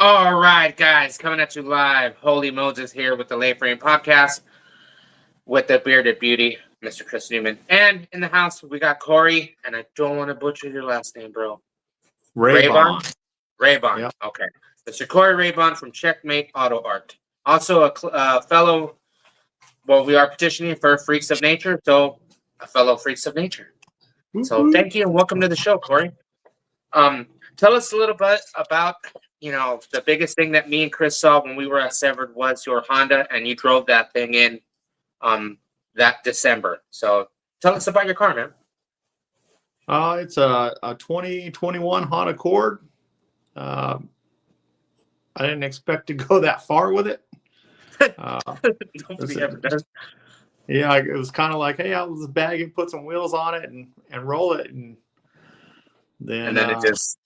All right, guys, coming at you live. Holy Moses here with the Lay Frame Podcast with the bearded beauty, Mr. Chris Newman. And in the house, we got Corey, and I don't want to butcher your last name, bro. Raybon. Raybon. Yep. Okay. Mr. Corey Raybon from Checkmate Auto Art. Also a fellow, well, we are petitioning for Freaks of Nature, so a fellow Freaks of Nature. So thank you and welcome to the show, Corey. Tell us a little bit about, the biggest thing that me and Chris saw when we were at Severed was your Honda, and you drove that thing in that December. So tell us about your car, man. It's a 2021 Honda Accord. I didn't expect to go that far with it. Nobody ever does. Yeah, it was kind of like, hey, I'll just bag it, put some wheels on it, and roll it, and then it just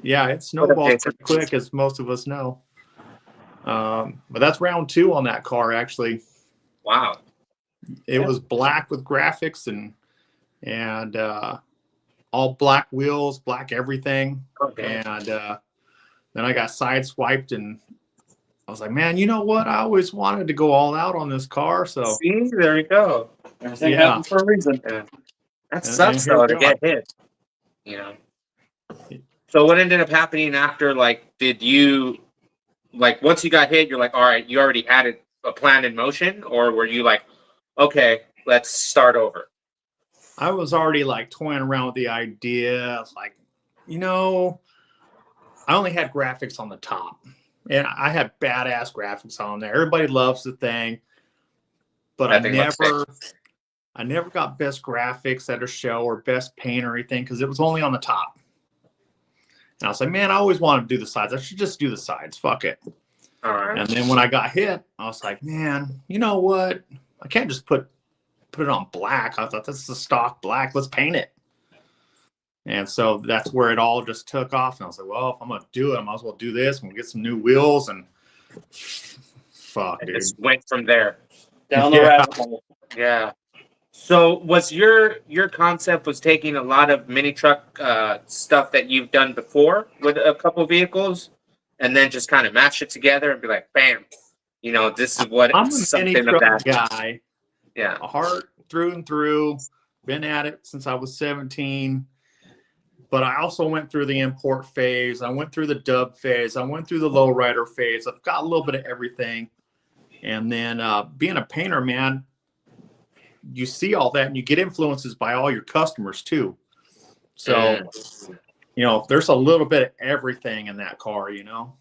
it snowballs pretty quick, as most of us know. But that's round 2 on that car, actually. Wow. It was black with graphics and all black wheels, black everything. Okay. And then I got sideswiped, and I was like, man, you know what? I always wanted to go all out on this car. So see, there you go. Everything happens for a reason. Yeah. That sucks though to get hit. So what ended up happening after? Did you once you got hit? You're like, all right, you already had a plan in motion, or were you like, okay, let's start over? I was already toying around with the idea. Like, I only had graphics on the top. And I had badass graphics on there. Everybody loves the thing, but I never got best graphics at a show or best paint or anything because it was only on the top. And I was like, man, I always wanted to do the sides. I should just do the sides. Fuck it. All right. And then when I got hit, I was like, man, you know what? I can't just put it on black. I thought, this is a stock black. Let's paint it. And so that's where it all just took off. And I was like, well, if I'm going to do it, I might as well do this. And we'll get some new wheels. And fuck, dude. Just went from there. Down the rabbit hole. Yeah. So was your concept was taking a lot of mini truck stuff that you've done before with a couple vehicles and then just kind of mash it together and be like, bam, this is what I'm a mini truck guy. Yeah. A heart through and through. Been at it since I was 17. But I also went through the import phase. I went through the dub phase. I went through the lowrider phase. I've got a little bit of everything. And then being a painter, man, you see all that and you get influences by all your customers too. So, there's a little bit of everything in that car,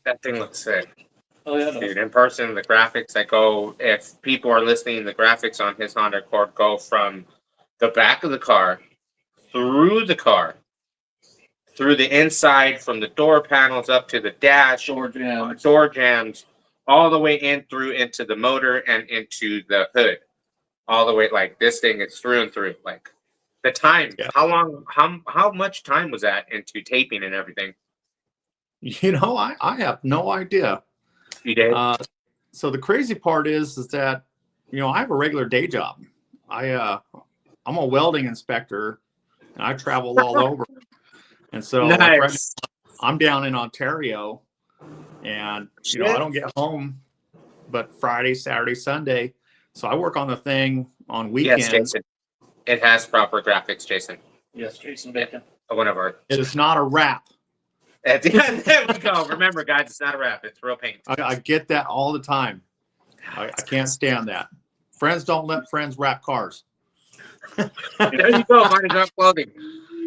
That thing looks sick. Oh, yeah. Dude, in person, the graphics that go, if people are listening, the graphics on his Honda Accord go from the back of the car, through the car, through the inside, from the door panels up to the dash, door jams, all the way in through into the motor and into the hood. All the way, this thing is through and through. The time, how much time was that into taping and everything? I have no idea. You did? So the crazy part is that, I have a regular day job. I'm a welding inspector and I travel all over. And so nice. I'm down in Ontario and, I don't get home but Friday, Saturday, Sunday. So I work on the thing on weekends. Yes, Jason. It has proper graphics, Jason. Yes, Jason Bacon. One of our. It is not a wrap. There we go. Remember, guys, it's not a wrap. It's real paint. I get that all the time. I can't stand that. Friends don't let friends wrap cars. There you go, Body Drop Clothing.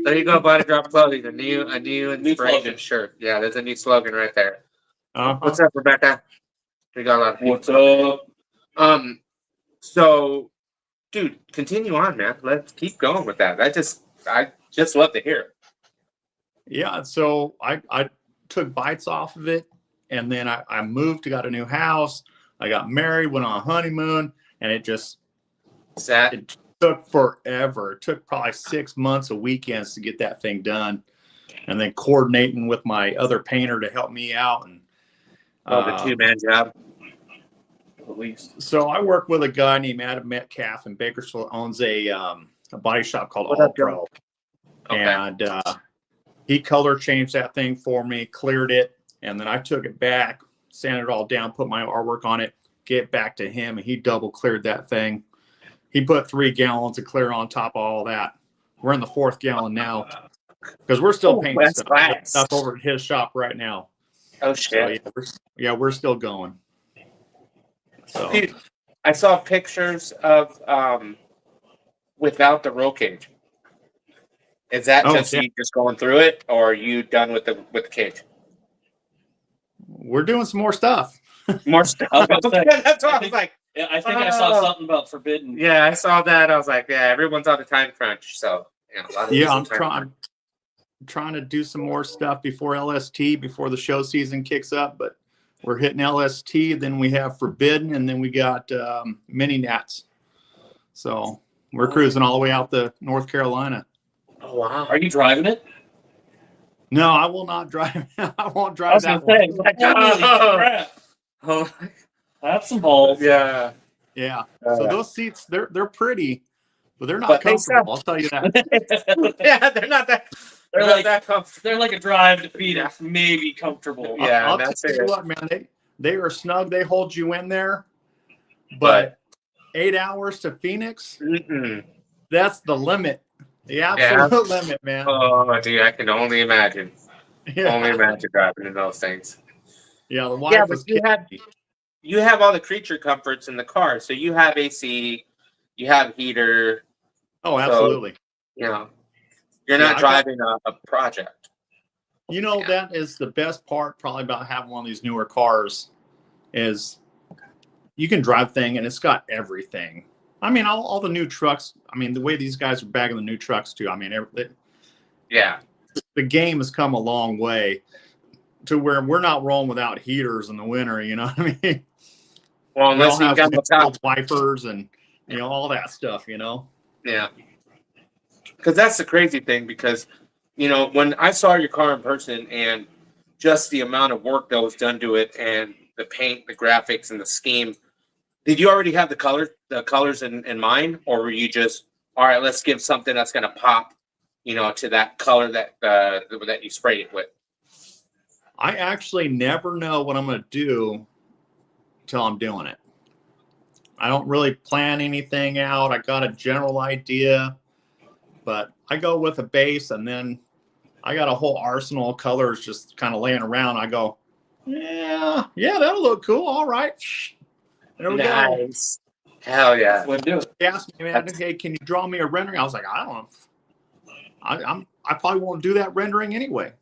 There you go, Body Drop Clothing. A new inspiration shirt. Yeah, there's a new slogan right there. What's up, Rebecca? We got a lot of people. What's up? So, dude, continue on, man. Let's keep going with that. I just love to hear it. Yeah, so I took bites off of it, and then I moved, got a new house. I got married, went on a honeymoon, and it took forever. It took probably 6 months of weekends to get that thing done, and then coordinating with my other painter to help me out. And the two-man job. At least. So I work with a guy named Adam Metcalf in Bakersfield, owns a body shop called All Pro. Okay. And he color changed that thing for me, cleared it, And then I took it back, sanded it all down, put my artwork on it, get back to him, and he double cleared that thing. He put 3 gallons of clear on top of all that. We're in the 4th gallon now because we're still painting that's stuff. class. Stuff over at his shop right now. Oh So shit! we're still going. So Dude, I saw pictures of without the roll cage. Is that Oh, just yeah. you just going through it, or are you done with the cage? we're doing some more stuff. More stuff. I was gonna say, Okay, that's what I I was think- like. Yeah, I think I saw something about forbidden. Yeah, I saw that. I was like, yeah, everyone's on the time crunch, so yeah, a lot of Yeah, people I'm time trying. Trying to do some more stuff before LST, before the show season kicks up. But we're hitting LST, then we have Forbidden, and then we got Mini Nats. So we're cruising all the way out to North Carolina. Oh wow! Are you driving it? No, I will not drive. I won't I drive was that gonna one. say, like, holy crap. Oh, Have some balls. yeah. Yeah. So those seats, they're pretty, but they're not But they comfortable. I'll tell you that. Yeah, they're not that. They're not like- that comfortable. They're like a drive to Yeah. Phoenix, maybe comfortable. Yeah, I'll that's tell you it. what, man. They are snug. They hold you in there. But- But 8 hours to Phoenix, Mm-mm. that's the limit. The absolute limit, man. Oh, dude, I can only imagine. Yeah. Only imagine driving in those things. Yeah, the wife Yeah, but was you had- kidding me. You have all the creature comforts in the car, so you have AC, you have heater. Oh, absolutely. You know, you're Yeah, not I driving a project. You know, Yeah. that is the best part probably about having one of these newer cars is you can drive thing and it's got everything. I mean, all the new trucks, I mean, the way these guys are bagging the new trucks too. I mean, Yeah, the game has come a long way to where we're not rolling without heaters in the winter, you know what I mean? well, We unless all you have got without, wipers and, you know, all that stuff, you know? yeah. Because that's the crazy thing. Because you know, when I saw your car in person and just the amount of work that was done to it, and the paint, the graphics, and the scheme, did you already have the colors in mind, or were you just all right? Let's give something that's going to pop, you know, to that color that you sprayed it with. I actually never know what I'm going to do till I'm doing it. I don't really plan anything out. I got a general idea, but I go with a base and then I got a whole arsenal of colors just kind of laying around. I go, yeah, that'll look cool. All right. There we go. Nice. Hell yeah. Wouldn't do it. He asked me, man, hey, can you draw me a rendering? I was like, I don't know. I probably won't do that rendering anyway.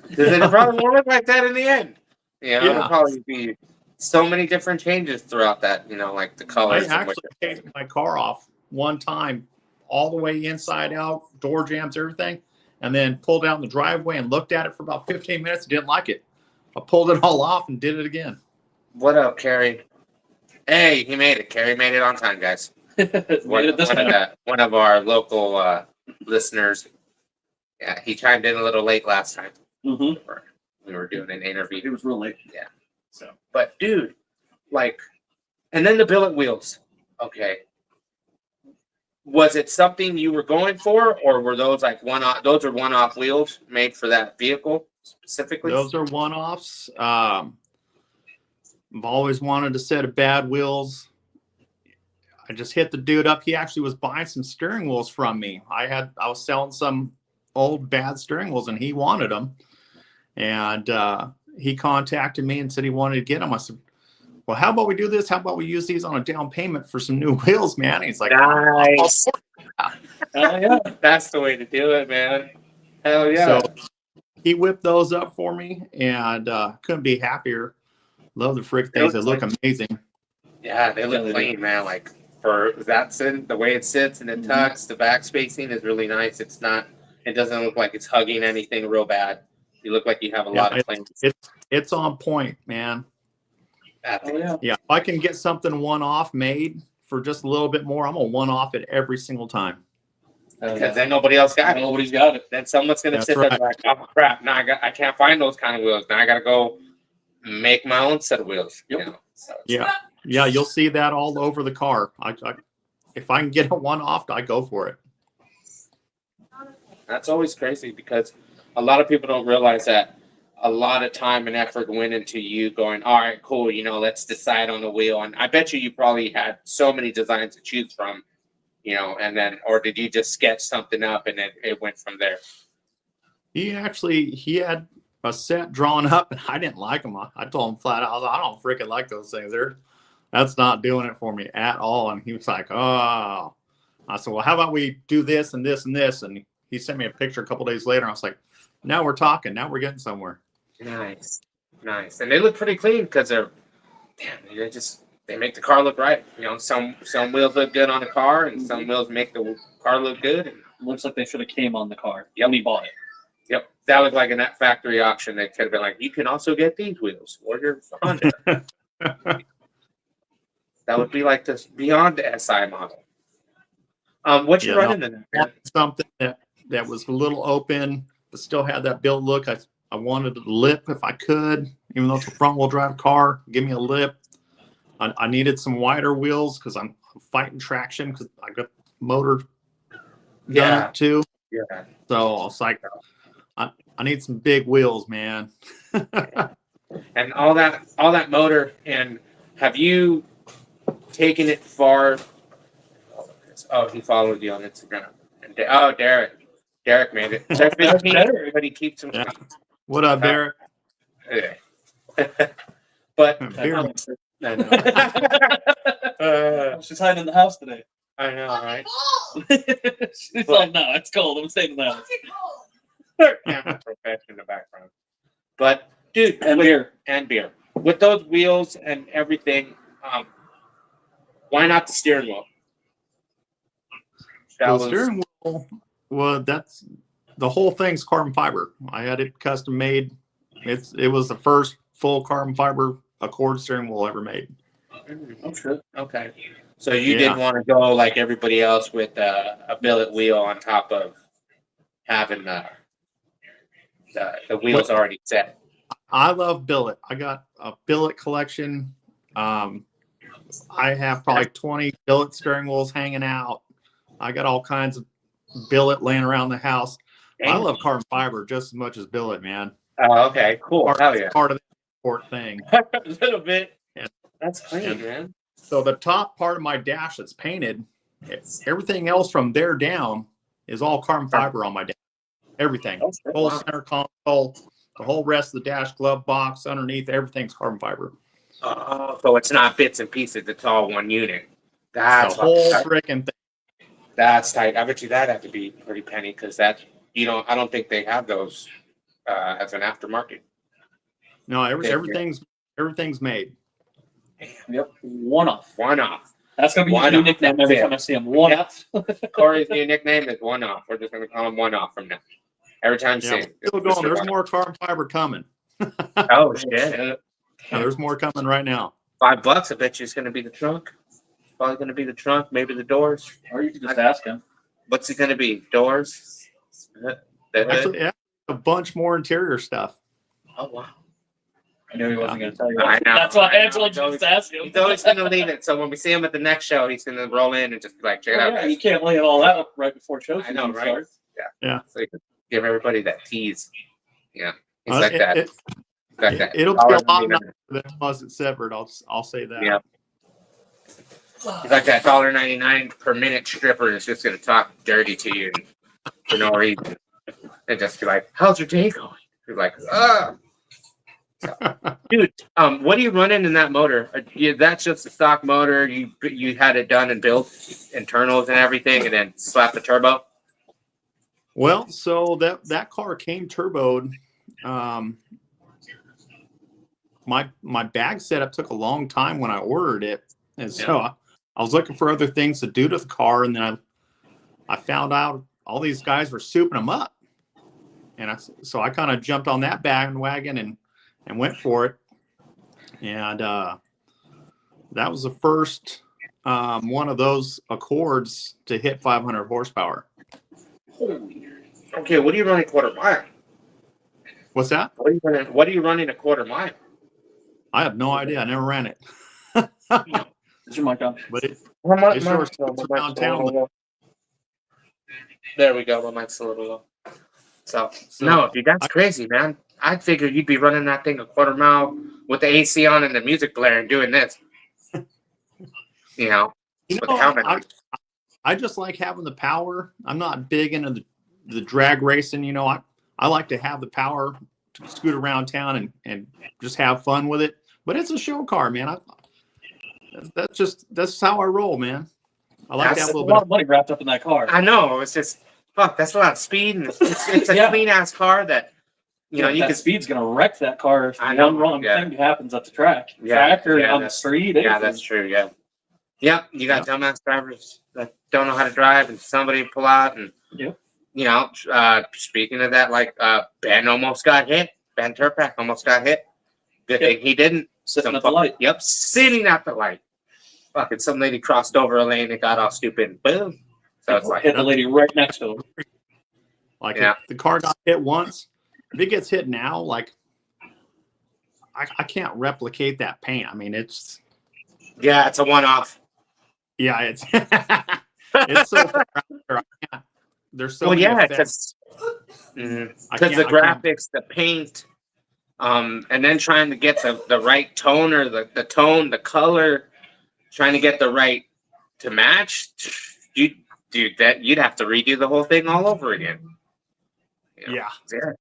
Because it probably won't look like that in the end. You know, Yeah. it'll probably be so many different changes throughout that, you know, like the I colors. and actually what- taped my car off one time, all the way inside out, door jams, everything, and then pulled out in the driveway and looked at it for about 15 minutes. Didn't like it. I pulled it all off and did it again. What up, Carrie? Hey, he made it. Carrie made it on time, guys. Made it this time. One of our local listeners. Yeah, he chimed in a little late last time. Mhm. We were doing an interview. It was real late. So, but dude, like, and then the billet wheels. Okay. Was it something you were going for, or were those like one-off? Those are one-off wheels made for that vehicle specifically. Those are one-offs. I've always wanted a set of bad wheels. I just hit the dude up. He actually was buying some steering wheels from me. I was selling some old bad steering wheels and he wanted them. And he contacted me and said he wanted to get them. I said, well, how about we do this? How about we use these on a down payment for some new wheels, man? He's like, Nice. Oh, yeah. That's the way to do it, man. Hell yeah. So he whipped those up for me and couldn't be happier. Love the frick things. They look amazing. Yeah, they look Yeah, they clean, man. Like for that's in the way it sits and it tucks. The back spacing is really nice. It's not. It doesn't look like it's hugging anything real bad. You look like you have a lot of claims. It's on point, man. Oh, yeah. Yeah, if I can get something one-off made for just a little bit more, I'm gonna one-off it every single time. Because then nobody else got it. Nobody's got it. Then someone's gonna That's sit there right. like, oh crap! Now I can't find those kind of wheels. Now I gotta go make my own set of wheels. Yep. You know? So it's- Yeah, you'll see that all over the car. If I can get a one-off, I go for it. That's always crazy because a lot of people don't realize that a lot of time and effort went into you going, all right, cool, let's decide on the wheel. And I bet you probably had so many designs to choose from, and then, or did you just sketch something up and then it went from there? He had a set drawn up, and I didn't like them. I told him flat out, I don't freaking like those things. That's not doing it for me at all. And he was like, oh. I said, well, how about we do this and this and this? And he sent me a picture a couple days later. And I was like, now we're talking. Now we're getting somewhere. Nice. And they look pretty clean because they make the car look right. Some wheels look good on the car, and some wheels make the car look good. Looks like they should have came on the car. Yeah, we bought it. Yep, that looked like in that factory auction. They could have been like, you can also get these wheels or your Honda. That would be like this beyond the SI model. What you running in there? Something that was a little open, but still had that built look. I wanted a lip if I could, even though it's a front wheel drive car. Give me a lip. I needed some wider wheels because I'm fighting traction because I got motor done too. Yeah. So I was like, I need some big wheels, man. And all that motor. And have you taken it far? Oh, he followed you on Instagram. Derek made it. Everybody keeps him. Yeah. What up, Derek? Yeah. But She's hiding in the house today. I know, right? She's like, no, it's cold. I'm staying in the house. Camera profession in the background. But dude, And beer. With those wheels and everything, why not the steering wheel? The steering wheel, well, that's the whole thing's carbon fiber. I had it custom made. It was the first full carbon fiber Accord steering wheel ever made. I'm sure. Okay. So you didn't want to go like everybody else with a billet wheel on top of having the wheels already set. I love billet. I got a billet collection. I have probably 20 billet steering wheels hanging out. I got all kinds of billet laying around the house. I love carbon fiber just as much as billet, man. Oh, okay, cool. Hell yeah. Part of the import thing. A little bit. Yeah. That's clean, man. So the top part of my dash that's painted, everything else from there down is all carbon fiber on my dash. Everything. The whole center console, the whole rest of the dash, glove box, underneath, everything's carbon fiber. So it's not bits and pieces, it's all one unit. That's the whole freaking thing. That's tight. I bet you that had to be pretty penny because that I don't think they have those as an aftermarket. No, everything's made. Yep. One off. That's gonna be his new nickname every time I see him. One off. Corey's new nickname is One Off. We're just gonna call him One Off from now. Every time you see him. Still going. There's more carbon fiber coming. Oh shit. There's more coming right now. $5, I bet you it's gonna be the trunk. Probably gonna be the trunk, maybe the doors. Or you could just ask him. What's it gonna be? Doors? Actually, yeah, a bunch more interior stuff. Oh wow. I knew he wasn't going to tell you. I know. That's why I told you to ask him. He's always going to leave it. So when we see him at the next show, he's going to roll in and just be like, check it out. Yeah, you can't lay it all out right before show. I know, right? Starts. Yeah. So you can give everybody that tease. Yeah. He's like that. It'll be a lot nicer than it was at Severed. I'll say that. Yeah. He's like that $1.99 per minute stripper that's just going to talk dirty to you for no reason. And just be like, how's your day going? You're like, dude, what are you running in that motor? That's just a stock motor. You had it done and built, internals and everything, and then slap the turbo. Well, so that car came turboed. My bag setup took a long time when I ordered it, and so I was looking for other things to do to the car, and then I found out all these guys were souping them up, and so I kind of jumped on that bandwagon and went for it. And that was the first one of those Accords to hit 500 horsepower. Okay, what are you running quarter mile? What's that? What are you running a quarter mile? I have no idea. I never ran it. Is your mic on? But it It's around town. There we go. My mic's a little low. So no, dude, that's crazy, man. I figured you'd be running that thing a quarter mile with the AC on and the music blaring doing this. You know, with the helmet on. I just like having the power. I'm not big into the drag racing. You know, I like to have the power to scoot around town and just have fun with it. But it's a show car, man. That's how I roll, man. I like to have a lot of money wrapped up in that car. I know. It's just fuck. That's a lot of speed, and it's a clean ass car that you know you can. Speed's gonna wreck that car if I know, one wrong thing happens at the track. Track or on the street. Yeah, that's true. Yeah. Yep. You got dumbass drivers that don't know how to drive, and somebody pull out, and you know. Speaking of that, like Ben almost got hit. Ben Turpak almost got hit. Good thing he didn't. Sitting at the light. Yep, sitting at the light. Fucking some lady crossed over a lane and got all stupid. Boom. So it's like hit the lady right next to him. Like if the car got hit once, if it gets hit now, like I can't replicate that pain. I mean, it's it's a one-off. Yeah, it's it's so far out there. I can't. There's so many effects. Because the graphics, the paint, and then trying to get the right tone or the tone, the color, trying to get the right to match. You'd have to redo the whole thing all over again. You know?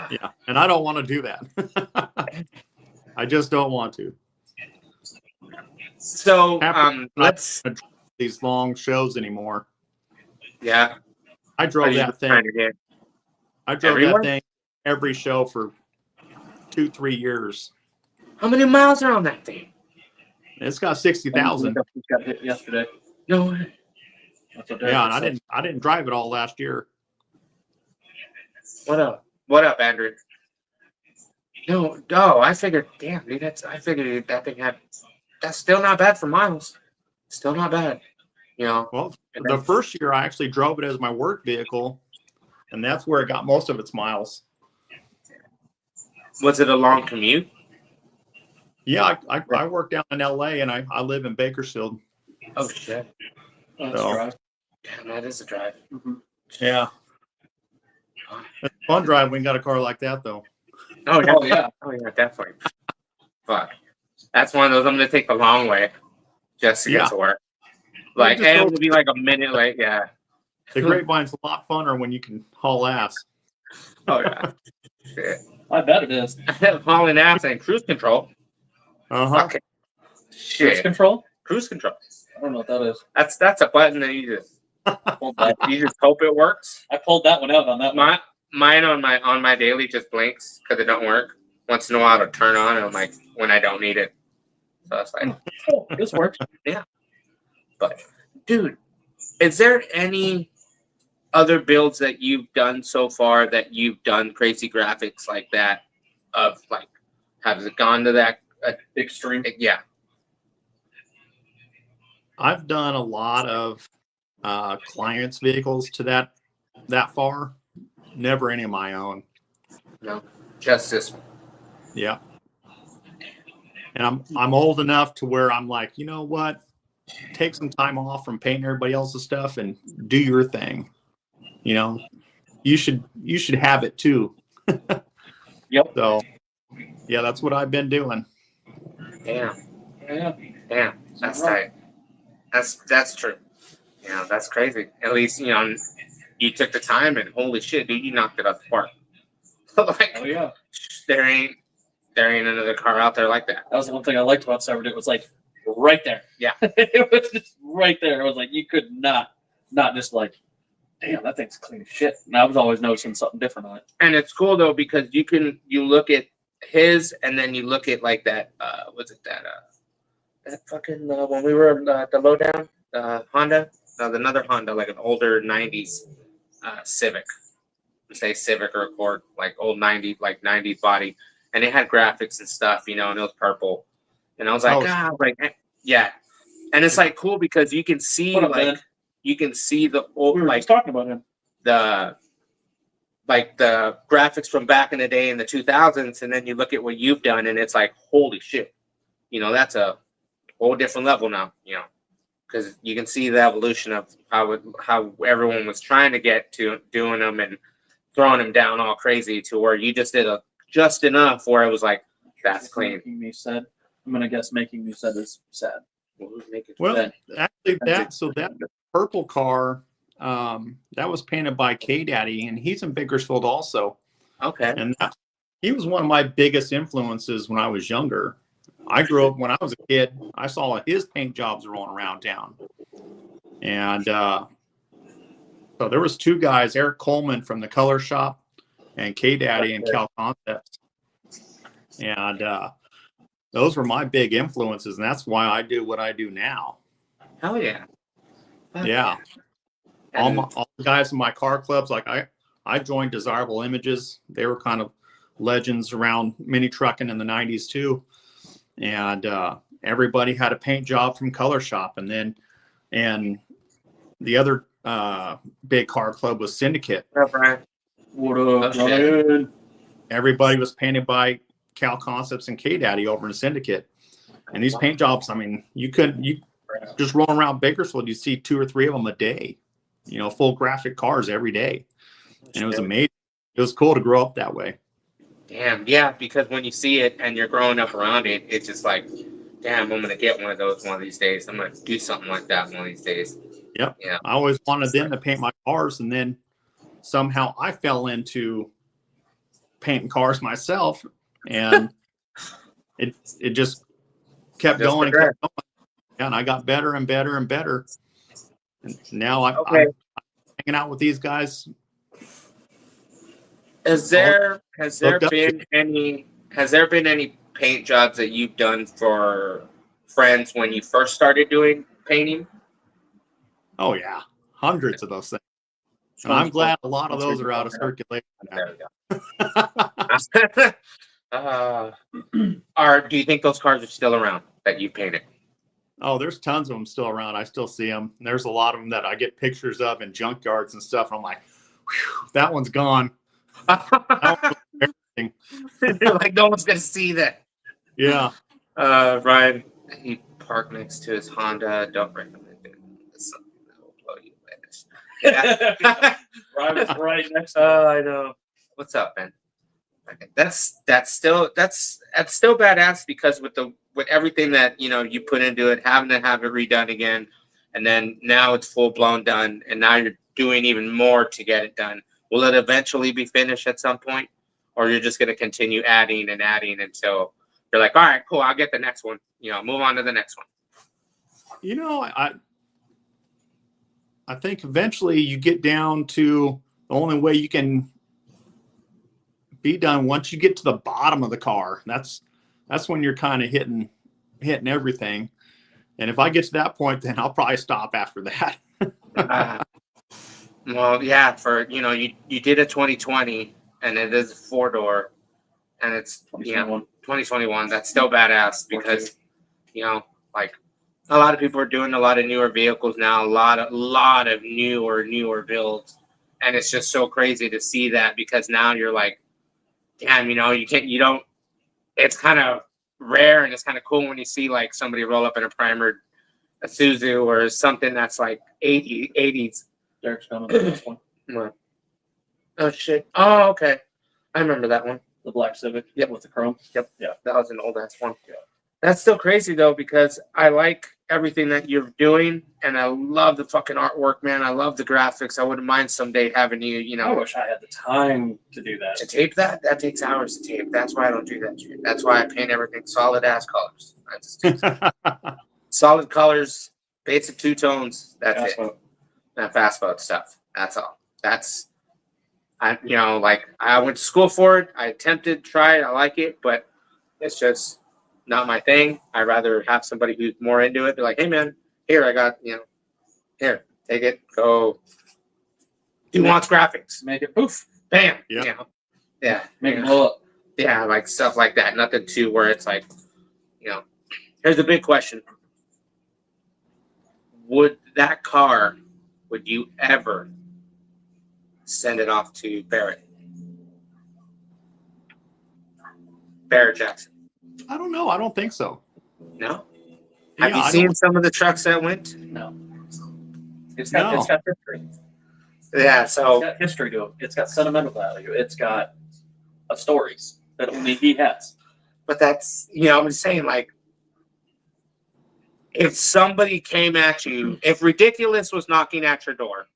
Yeah, and I don't want to do that. I just don't want to. So let's these long shows anymore. Yeah, I drove that thing. I drove that thing every show for 2-3 years. How many miles are on that thing? It's got 60,000. Got hit yesterday. No way. Yeah, and I didn't drive it all last year. What up, Andrew? No, I figured. Damn, dude, I figured that thing had. That's still not bad for miles. Still not bad. You know. Well, the first year I actually drove it as my work vehicle, and that's where it got most of its miles. Was it a long commute? Yeah, I work down in LA and I live in Bakersfield. Oh shit. That's a drive. Damn, that is a drive. Mm-hmm. Yeah. It's a fun drive when you got a car like that though. Oh yeah, definitely. Fuck. That's one of those I'm gonna take the long way just to get to work. Like it will be like a minute late, The Grapevine's a lot funner when you can haul ass. Oh yeah. Shit. I bet it is. Hauling ass and cruise control. Okay. Shit. Cruise control? Cruise control. I don't know what that is. That's a button that you just you just hope it works. I pulled that one out on that one. Mine on my daily just blinks because it don't work. Once in a while it'll turn on and I'm like when I don't need it. So it's like this works. Yeah. But dude, is there any other builds that you've done so far that you've done crazy graphics like that of like has it gone to that extreme? Yeah. I've done a lot of clients' vehicles to that far. Never any of my own. No, just this one. Yeah. And I'm old enough to where I'm like, you know what? Take some time off from painting everybody else's stuff and do your thing. You know, you should have it too. Yep. So yeah, that's what I've been doing. Damn. Yeah. That's tight. That's true. Yeah, that's crazy. At least, you know, you took the time and holy shit, dude, you knocked it out the park. Like, oh yeah. There ain't another car out there like that. That was the one thing I liked about Cyberduke. It was like right there. Yeah. It was just right there. It was like you could not just like, damn, that thing's clean as shit. And I was always noticing something different on it. And it's cool though because you look at his and then you look at like that that fucking when we were the lowdown Honda, another Honda, like an older 90s Civic, say Civic or Accord, like old 90s body, and it had graphics and stuff, you know, and it was purple, and I was like, yeah, and it's like cool because you can see you can see the old, we were just talking about him, the graphics from back in the day in the 2000s, and then you look at what you've done, and it's like holy shit, you know, that's a whole different level now, you know. Because you can see the evolution of how everyone was trying to get to doing them and throwing them down all crazy to where you just did just enough where it was like, that's clean. Making me sad. I'm gonna guess making me sad is sad. Well, Then- actually, that purple car, that was painted by K Daddy, and he's in Bakersfield also. Okay. And he was one of my biggest influences when I was younger. I grew up when I was a kid. I saw his paint jobs rolling around town, and so there was two guys, Eric Coleman from the Color Shop, and K Daddy and Cal Concepts, and those were my big influences, and that's why I do what I do now. Hell yeah. Yeah, all the guys in my car clubs, like I joined Desirable Images. They were kind of legends around mini trucking in the 90s too. And everybody had a paint job from Color Shop. And the other big car club was Syndicate. What up, Brian? What up, Oh, Ryan? Everybody was painted by Cal Concepts and K Daddy over in Syndicate. And these paint jobs, I mean, you just roll around Bakersfield, you see 2 or 3 of them a day, full graphic cars every day. And it was amazing. It was cool to grow up that way. Damn, yeah, because when you see it and you're growing up around it, it's just like, damn, I'm gonna get one of those one of these days. I'm gonna do something like that one of these days. Yep. Yeah. I always wanted them to paint my cars, and then somehow I fell into painting cars myself, and it just kept going and kept going. Yeah, and I got better and better and better. And now I'm hanging out with these guys. Has there been any paint jobs that you've done for friends when you first started doing painting? Oh yeah, hundreds of those things. And I'm glad a lot of those are out of circulation now. There we go. Do you think those cars are still around that you painted? Oh, there's tons of them still around. I still see them. There's a lot of them that I get pictures of in junkyards and stuff. And I'm like, whew, that one's gone. Like no one's gonna see that. Yeah. Ryan, he parked next to his Honda. Don't recommend it. It's something that will blow you away. Yeah. Ryan was right next to I know. What's up, man? Okay. That's still badass because with everything that you put into it, having to have it redone again, and then now it's full blown done, and now you're doing even more to get it done. Will it eventually be finished at some point, or you're just going to continue adding and adding until you're like, all right, cool, I'll get the next one. Move on to the next one. I think eventually you get down to the only way you can be done once you get to the bottom of the car. That's when you're kind of hitting everything. And if I get to that point, then I'll probably stop after that. Well, yeah, for you did a 2020 and it is a 4-door and it's 2021. That's still badass because like a lot of people are doing a lot of newer vehicles now, a lot of newer builds, and it's just so crazy to see that because now you're like, damn, it's kind of rare and it's kind of cool when you see like somebody roll up in a primered Isuzu or something that's like 80s. Derek's coming to this one. What? Oh shit! Oh, okay. I remember that one. The black Civic. Yep. With the chrome. Yep. Yeah. That was an old ass one. Yeah. That's still crazy though because I like everything that you're doing and I love the fucking artwork, man. I love the graphics. I wouldn't mind someday having you. I wish I had the time to do that. To tape that takes hours to tape. That's why I don't do that shit. That's why I paint everything solid ass colors. I just solid colors, basic 2 tones. That's it. And fast mode stuff. That's all. I went to school for it. I attempted, tried, I like it, but it's just not my thing. I'd rather have somebody who's more into it. Be like, hey man, here I got, here, take it, go. Who wants graphics? Make it poof. Bam. Yeah. Yeah. Make it blow up. Yeah, like stuff like that. Nothing too where it's like, here's the big question. Would you ever send it off to Barrett Jackson? I don't know. I don't think so. No? Yeah, Have you seen some of the trucks that went? No. It's got history. Yeah, It's so got history to it. It's got sentimental value. It's got a story that only he has. but that's I'm saying, like, if somebody came at you, if Ridiculous was knocking at your door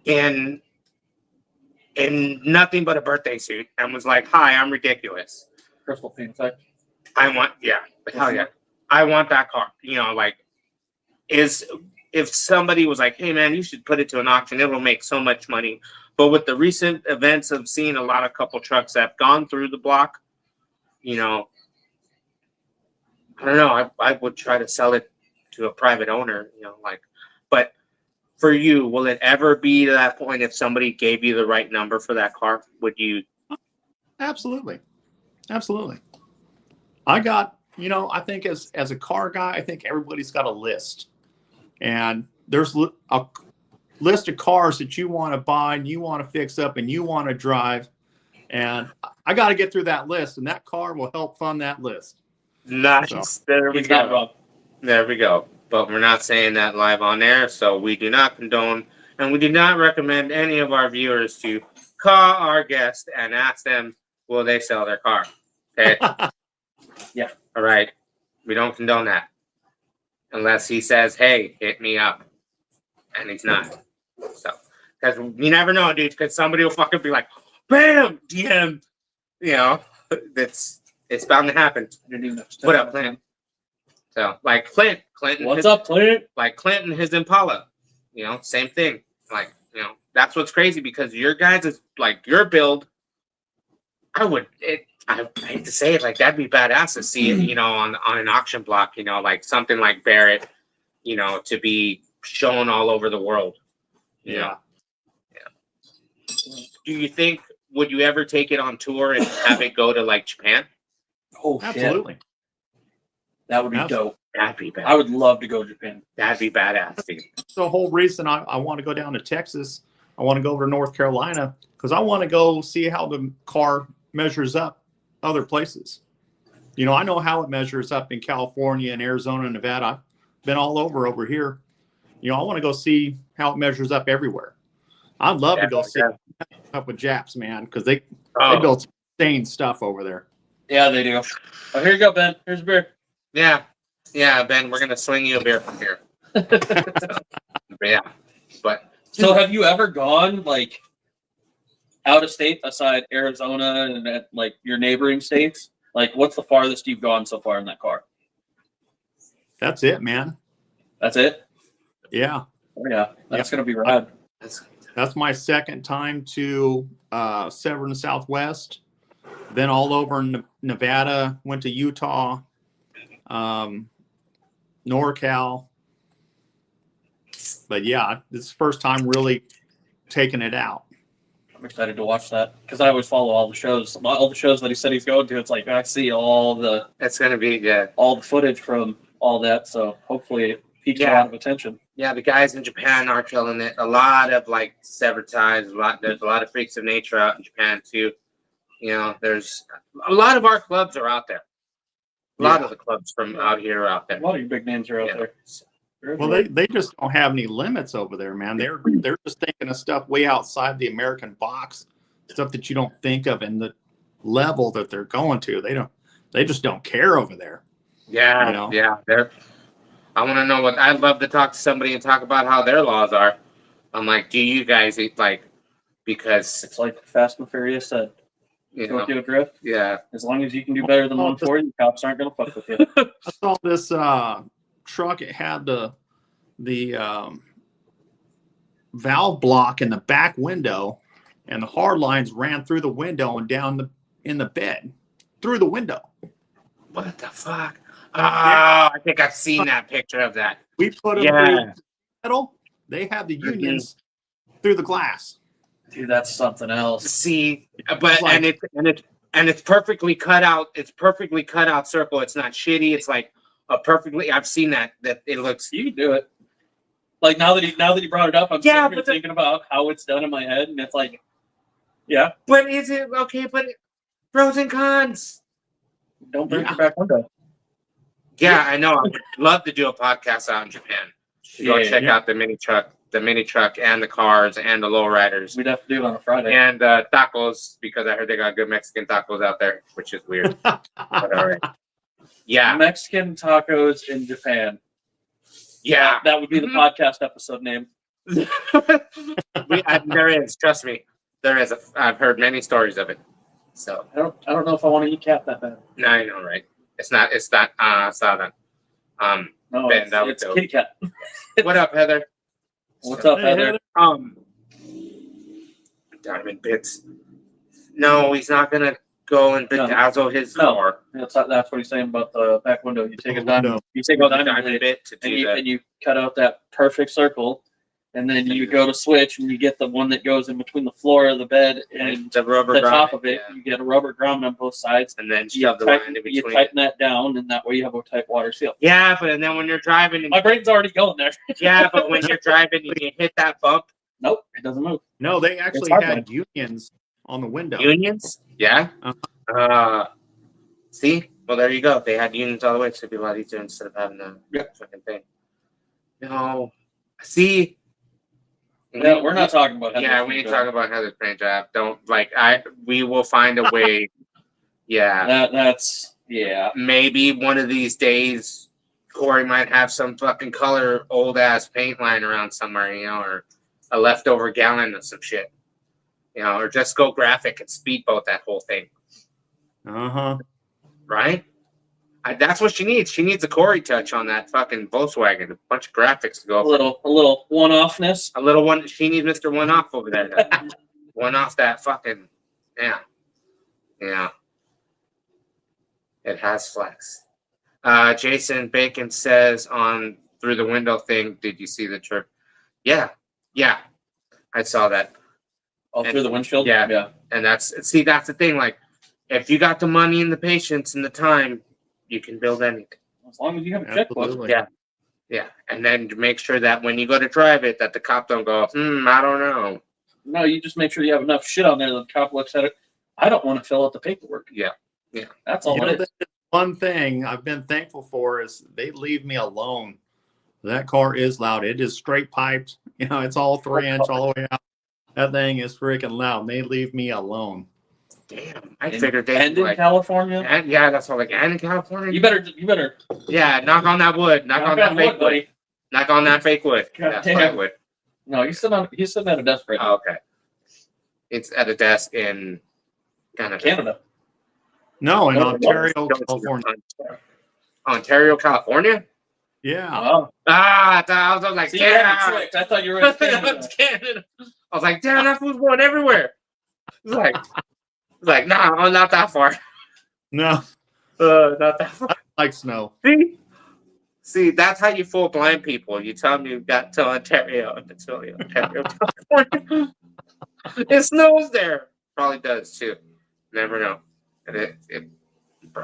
in nothing but a birthday suit and was like, "Hi, I'm Ridiculous. Crystal Paint Effect. I want hell yeah. I want that car." Like, if somebody was like, "Hey man, you should put it to an auction, it'll make so much money." But with the recent events of seeing a lot of couple trucks that have gone through the block, I don't know. I would try to sell it to a private owner, but for you, will it ever be to that point if somebody gave you the right number for that car? Would you? Absolutely. Absolutely. I got, I think as a car guy, I think everybody's got a list. And there's a list of cars that you want to buy and you want to fix up and you want to drive. And I got to get through that list, and that car will help fund that list. Nice. So, There we He's not go. wrong. There we go. But we're not saying that live on air, so we do not condone and we do not recommend any of our viewers to call our guest and ask them, will they sell their car? Okay. Yeah. All right. We don't condone that. Unless he says, "Hey, hit me up." And he's not. So, because you never know, dude, because somebody will fucking be like, bam, DM. It's bound to happen. What up, Clint? So, like Clinton. What's up, Clint? Like Clinton, his Impala, same thing. Like, that's what's crazy, because your guys is like your build. I hate to say it, like, that'd be badass to see it, on an auction block, like something like Barrett, to be shown all over the world. yeah. Do you think, would you ever take it on tour and have it go to like Japan? Oh, shit. Absolutely. That would be Absolutely. dope. That'd be bad. I would love to go to Japan. That'd be badass, dude. The whole reason I want to go down to Texas, I want to go over to North Carolina, because I want to go see how the car measures up other places. I know how it measures up in California and Arizona and Nevada. I've been all over here. I want to go see how it measures up everywhere. I'd love to go see it up with Japs, man, because they built some insane stuff over there. Yeah, they do. Oh, here you go, Ben. Here's a beer. Yeah, Ben, we're gonna swing you a beer from here. But So have you ever gone like out of state aside Arizona and like your neighboring states? Like, what's the farthest you've gone so far in that car? That's it, man. That's it? Yeah. Oh, yeah. That's going to be rad. That's my second time to Severn Southwest, then all over Nevada, went to Utah, NorCal. But yeah, this is the first time really taking it out. I'm excited to watch that because I always follow all the shows that he said he's going to. It's like I see it's gonna be all the footage from all that. So hopefully it piques a lot of attention. Yeah, the guys in Japan are killing it. A lot of like severed ties. There's a lot of freaks of nature out in Japan too. There's a lot of our clubs are out there. A lot of the clubs from out here are out there. A lot of your big names are out there. Well, they just don't have any limits over there, man. They're just thinking of stuff way outside the American box, stuff that you don't think of, and the level that they're going to. They just don't care over there. Yeah, yeah. I want to know I'd love to talk to somebody and talk about how their laws are. I'm like, do you guys because it's like Fast and Furious said. Tokyo Drift. Yeah. As long as you can do better than 140, the cops aren't gonna fuck with you. I saw this truck. It had the valve block in the back window, and the hard lines ran through the window and down in the bed through the window. What the fuck? Oh, I think I've seen that picture of that. We put them through the metal. They have the unions through the glass. Dude, that's something else. See, but it's perfectly cut out. It's perfectly cut out circle. It's not shitty. It's like a perfectly. I've seen that it looks. You can do it. Like now that he brought it up, I'm sitting here thinking about how it's done in my head, and it's like, yeah. But is it okay? But pros and cons. Don't break your back window. Yeah, I know. I would love to do a podcast out in Japan. Go check out the mini truck the mini truck and the cars and the lowriders We'd have to do it on a Friday. and tacos because I heard they got good Mexican tacos out there, which is weird. But all right. Yeah, Mexican tacos in Japan. yeah. That would be the podcast episode name. There is. Trust me, there is. I've heard many stories of it. So I don't know if I want to eat cat that bad. no, I know, right? It's not. Southern. No, Ben, that would it's go. kitty cat. What up, Heather? What's up, Hey, Heather? Diamond Bits. No, he's not gonna go and No. bedazzle his No. car. That's what he's saying about the back window. You take a Oh, diamond, no. you take Well, a the diamond, diamond blade, bit to and do you that. and you cut out that perfect circle, and then you go to switch, and you get the one that goes in between the floor of the bed and The rubber the grommet, top of it. yeah. You get a rubber grommet on both sides. And then You shove the line tighten, in you between. tighten that down, and that way you have a tight water seal. Yeah, but then when you're driving, My brain's already going there. yeah, but when you're driving, you can hit that bump. Nope, it doesn't move. No, they actually hard had unions on the window. Unions, yeah. Uh-huh. See, well, there you go. They had unions all the way, so it'd be a lot easier instead of having the fucking thing. No, see. No, we're not talking about. Yeah, Heather's we ain't paint job. talking about Heather's paint job. Don't like we will find a way. Yeah, That's maybe one of these days, Corey might have some fucking color old ass paint lying around somewhere, or a leftover gallon of some shit, or just go graphic and speedboat that whole thing, Uh-huh. right? That's what she needs. She needs a Corey touch on that fucking Volkswagen. A bunch of graphics to go. a little one-offness. A little one. She needs Mr. One Off over there. One off that fucking. Yeah. It has flex. Jason Bacon says on through the window thing. Did you see the trip? Yeah. I saw that, Through the windshield. Yeah. and that's the thing. Like, if you got the money and the patience and the time, you can build anything. As long as you have a checkbook. Absolutely. Yeah, and then make sure that when you go to drive it, that the cop don't go, I don't know. No, you just make sure you have enough shit on there that the cop looks at it. I don't want to fill out the paperwork. Yeah. That's all You know, it is. the one thing I've been thankful for is they leave me alone. That car is loud. It is straight piped. It's all 3-inch all the way out. That thing is freaking loud. They leave me alone. Damn, I figured they And in like, California, and yeah, that's all. Like, and in California, you better. yeah, knock on that wood, knock on that fake wood, buddy. knock on that fake wood. God That's damn. fake wood. No, he's sitting at a desk right now. Oh, okay, it's at a desk in Canada. No, in Oh, Ontario, No, it's California. not. Ontario, California. Yeah. Oh, I was like, see, you had me damn. tricked. I thought you were in Canada. That's Canada. I was like, damn, that food's going everywhere. It's like, nah, I'm not that far. No, Not that far. I like snow. See, that's how you fool blind people. You tell them you got to Ontario, California. It snows there. Probably does too. Never know. And it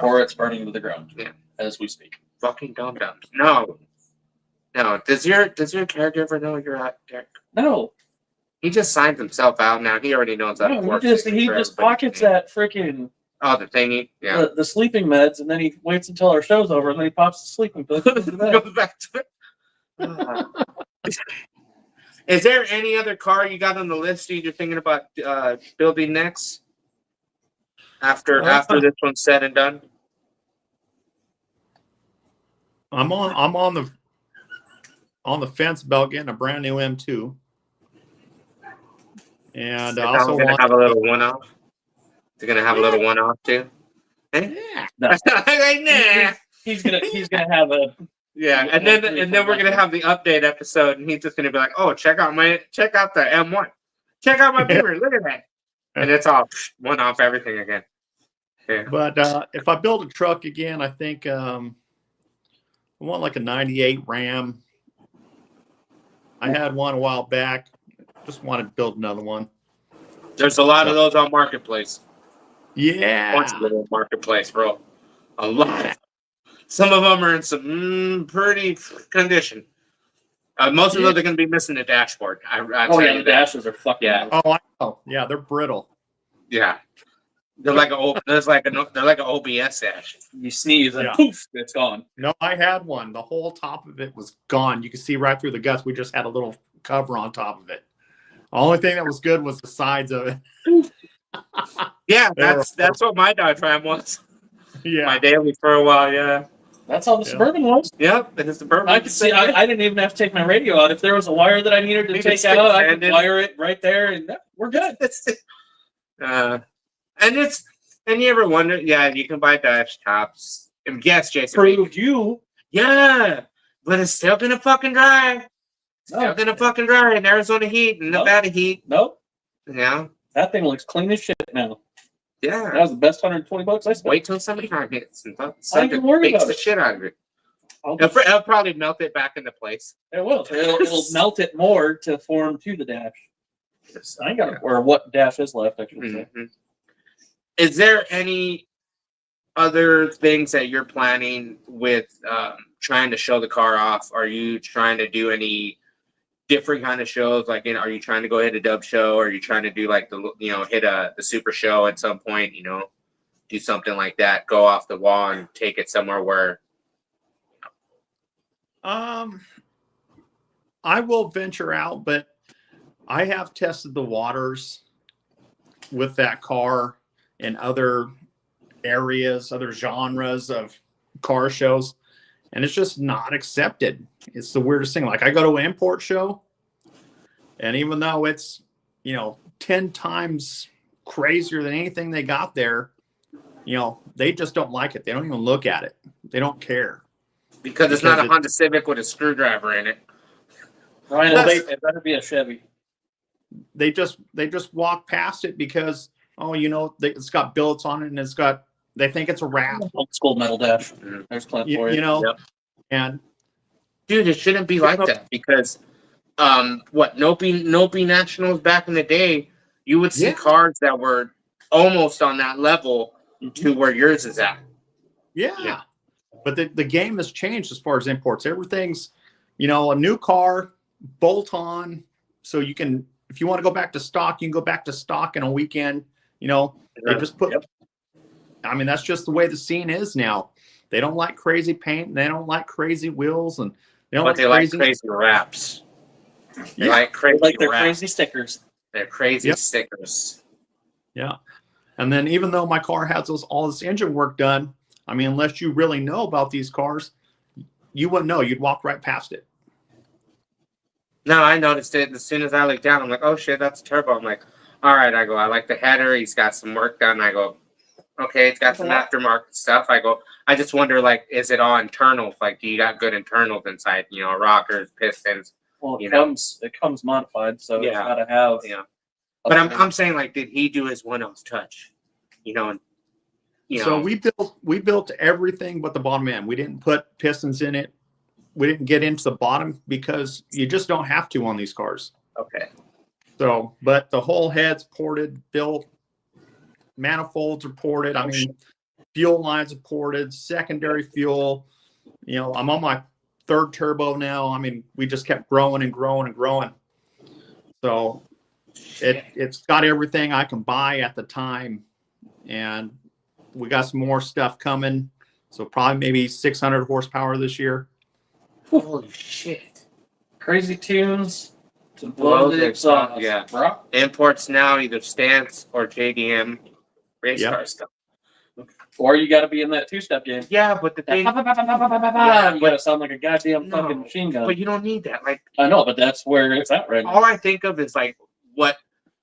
Or it's burning to the ground. Yeah. As we speak. fucking dum-dums. No. Does your caregiver know you're out there? No, He just signed himself out now. He already knows how to work. he just pockets that freaking Oh, the thingy. Yeah. the sleeping meds, and then he waits until our show's over, and then he pops the sleeping pill. Goes back to it. Is there any other car you got on the list that you're thinking about building next? After this one's said and done? I'm on the fence about getting a brand new M2. And I also gonna want have a little one-off. They're gonna have a little one-off too. Eh? yeah. Like, nah. He's gonna have a Yeah, and then we're gonna have the update episode, and he's just gonna be like, "Oh, check out the M1, check out my Beamer, look at that," and it's all one off everything again. Yeah, But if I build a truck again, I think I want like a 98 Ram. I had one a while back. Just wanted to build another one. there's a lot of those on Marketplace. Yeah. Bunch of little Marketplace, bro. A lot. Some of them are in some pretty condition. Most of those are going to be missing the dashboard. I tell you the that. dashes are fucking. Yeah. Oh, I know. Yeah, they're brittle. Yeah, they're like an OBS dash. You sneeze and Yeah. poof, it's gone. No, I had one. The whole top of it was gone. You could see right through the guts. We just had a little cover on top of it. The only thing that was good was the sides of it. Yeah, They were that's what my Dodge Ram was. Yeah. My daily for a while, yeah. That's how the Yeah. Suburban was. Yep, it is the bourbon. I could see. I didn't even have to take my radio out. If there was a wire that I needed to You could take stick out, I hand could in. wire it right there, and we're good. And you ever wonder? Yeah, you can buy Dodge tops. And yes, Jason. we- Proved you. Yeah, but it's still gonna fucking dry. Still No. gonna fucking dry in Arizona heat and No. Nevada heat. Nope. Yeah, That thing looks clean as shit now. That yeah. was the best $120 I spent. Wait till summertime hits and I ain't worried bakes about the it. shit out of it. I'll It'll, just- it'll probably melt it back into place. It will. It'll melt it more to form to the dash. I ain't got or what dash is left, I should say. Mhm. Is there any other things that you're planning with trying to show the car off? Are you trying to do any different kind of shows? Like, are you trying to go hit a dub show? Or are you trying to do like hit the super show at some point? Do something like that. Go off the wall and take it somewhere where. I will venture out, but I have tested the waters with that car in other areas, other genres of car shows, and it's just not accepted. It's the weirdest thing. Like, I go to an import show, and even though it's 10 times crazier than anything they got there, they just don't like it. They don't even look at it. They don't care. Because it's not a Because Honda Civic with a screwdriver in it. Ryan, Well, it better be a Chevy. They just walk past it because it's got billets on it, and they think it's a wrap. Old school metal dash. Mhm. There's plenty for you. Yep. And Dude, it shouldn't be like that because Nopi Nationals back in the day, you would see Yeah. cars that were almost on that level to where yours is at. yeah. But the game has changed as far as imports. Everything's, a new car, bolt on. So you can, if you want to go back to stock, you can go back to stock in a weekend. They just put, Yep. Mm-hmm. That's just the way the scene is now. They don't like crazy paint. They don't like crazy wheels, and they don't But they like crazy wraps. They Yeah. like crazy Like their wraps. crazy stickers. They're crazy Yep. stickers. Yeah. And then even though my car has all this engine work done, unless you really know about these cars, you wouldn't know. You'd walk right past it. No, I noticed it as soon as I looked down. I'm like, oh shit, that's a turbo. I'm like, all right. I go, I like the header. He's got some work done. I go, okay, it's got some aftermarket stuff. I go, I just wonder, like, is it all internals? Like, do you got good internals inside? Rockers, pistons. Well, You it know. comes modified, so it's Yeah. gotta have. Yeah. But I'm saying, like, did he do his one-ounce touch? So we built everything but the bottom end. We didn't put pistons in it. We didn't get into the bottom because you just don't have to on these cars. Okay. So, but the whole head's ported, built, manifolds are ported. Fuel lines are ported, secondary fuel. I'm on my third turbo now. We just kept growing and growing and growing. So it's got everything I can buy at the time. And we got some more stuff coming. So probably maybe 600 horsepower this year. Holy shit. Crazy tunes to blow the exhaust. Yeah. Bro. Imports now, either Stance or JDM race Yep. car stuff. Or you gotta be in that two-step game. Yeah, but the thing, You gotta sound like a goddamn No, fucking machine gun. but you don't need that. Like, I know, but that's where it's at right now. all I think of is like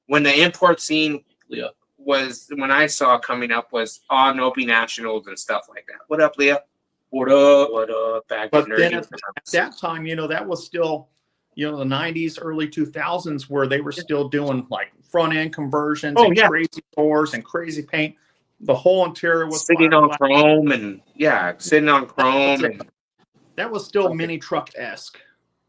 when the import scene Leah. was, when I saw coming up, was all Nopi Nationals and stuff like that. What up, Leah? What up? What up? Back But to then nerdy. at that time, that was still, the 90s, early 2000s, where they were still doing like front end conversions Oh, and yeah. crazy doors and crazy paint. The whole interior was sitting on fiberglass. chrome and sitting on chrome and That was still mini truck esque.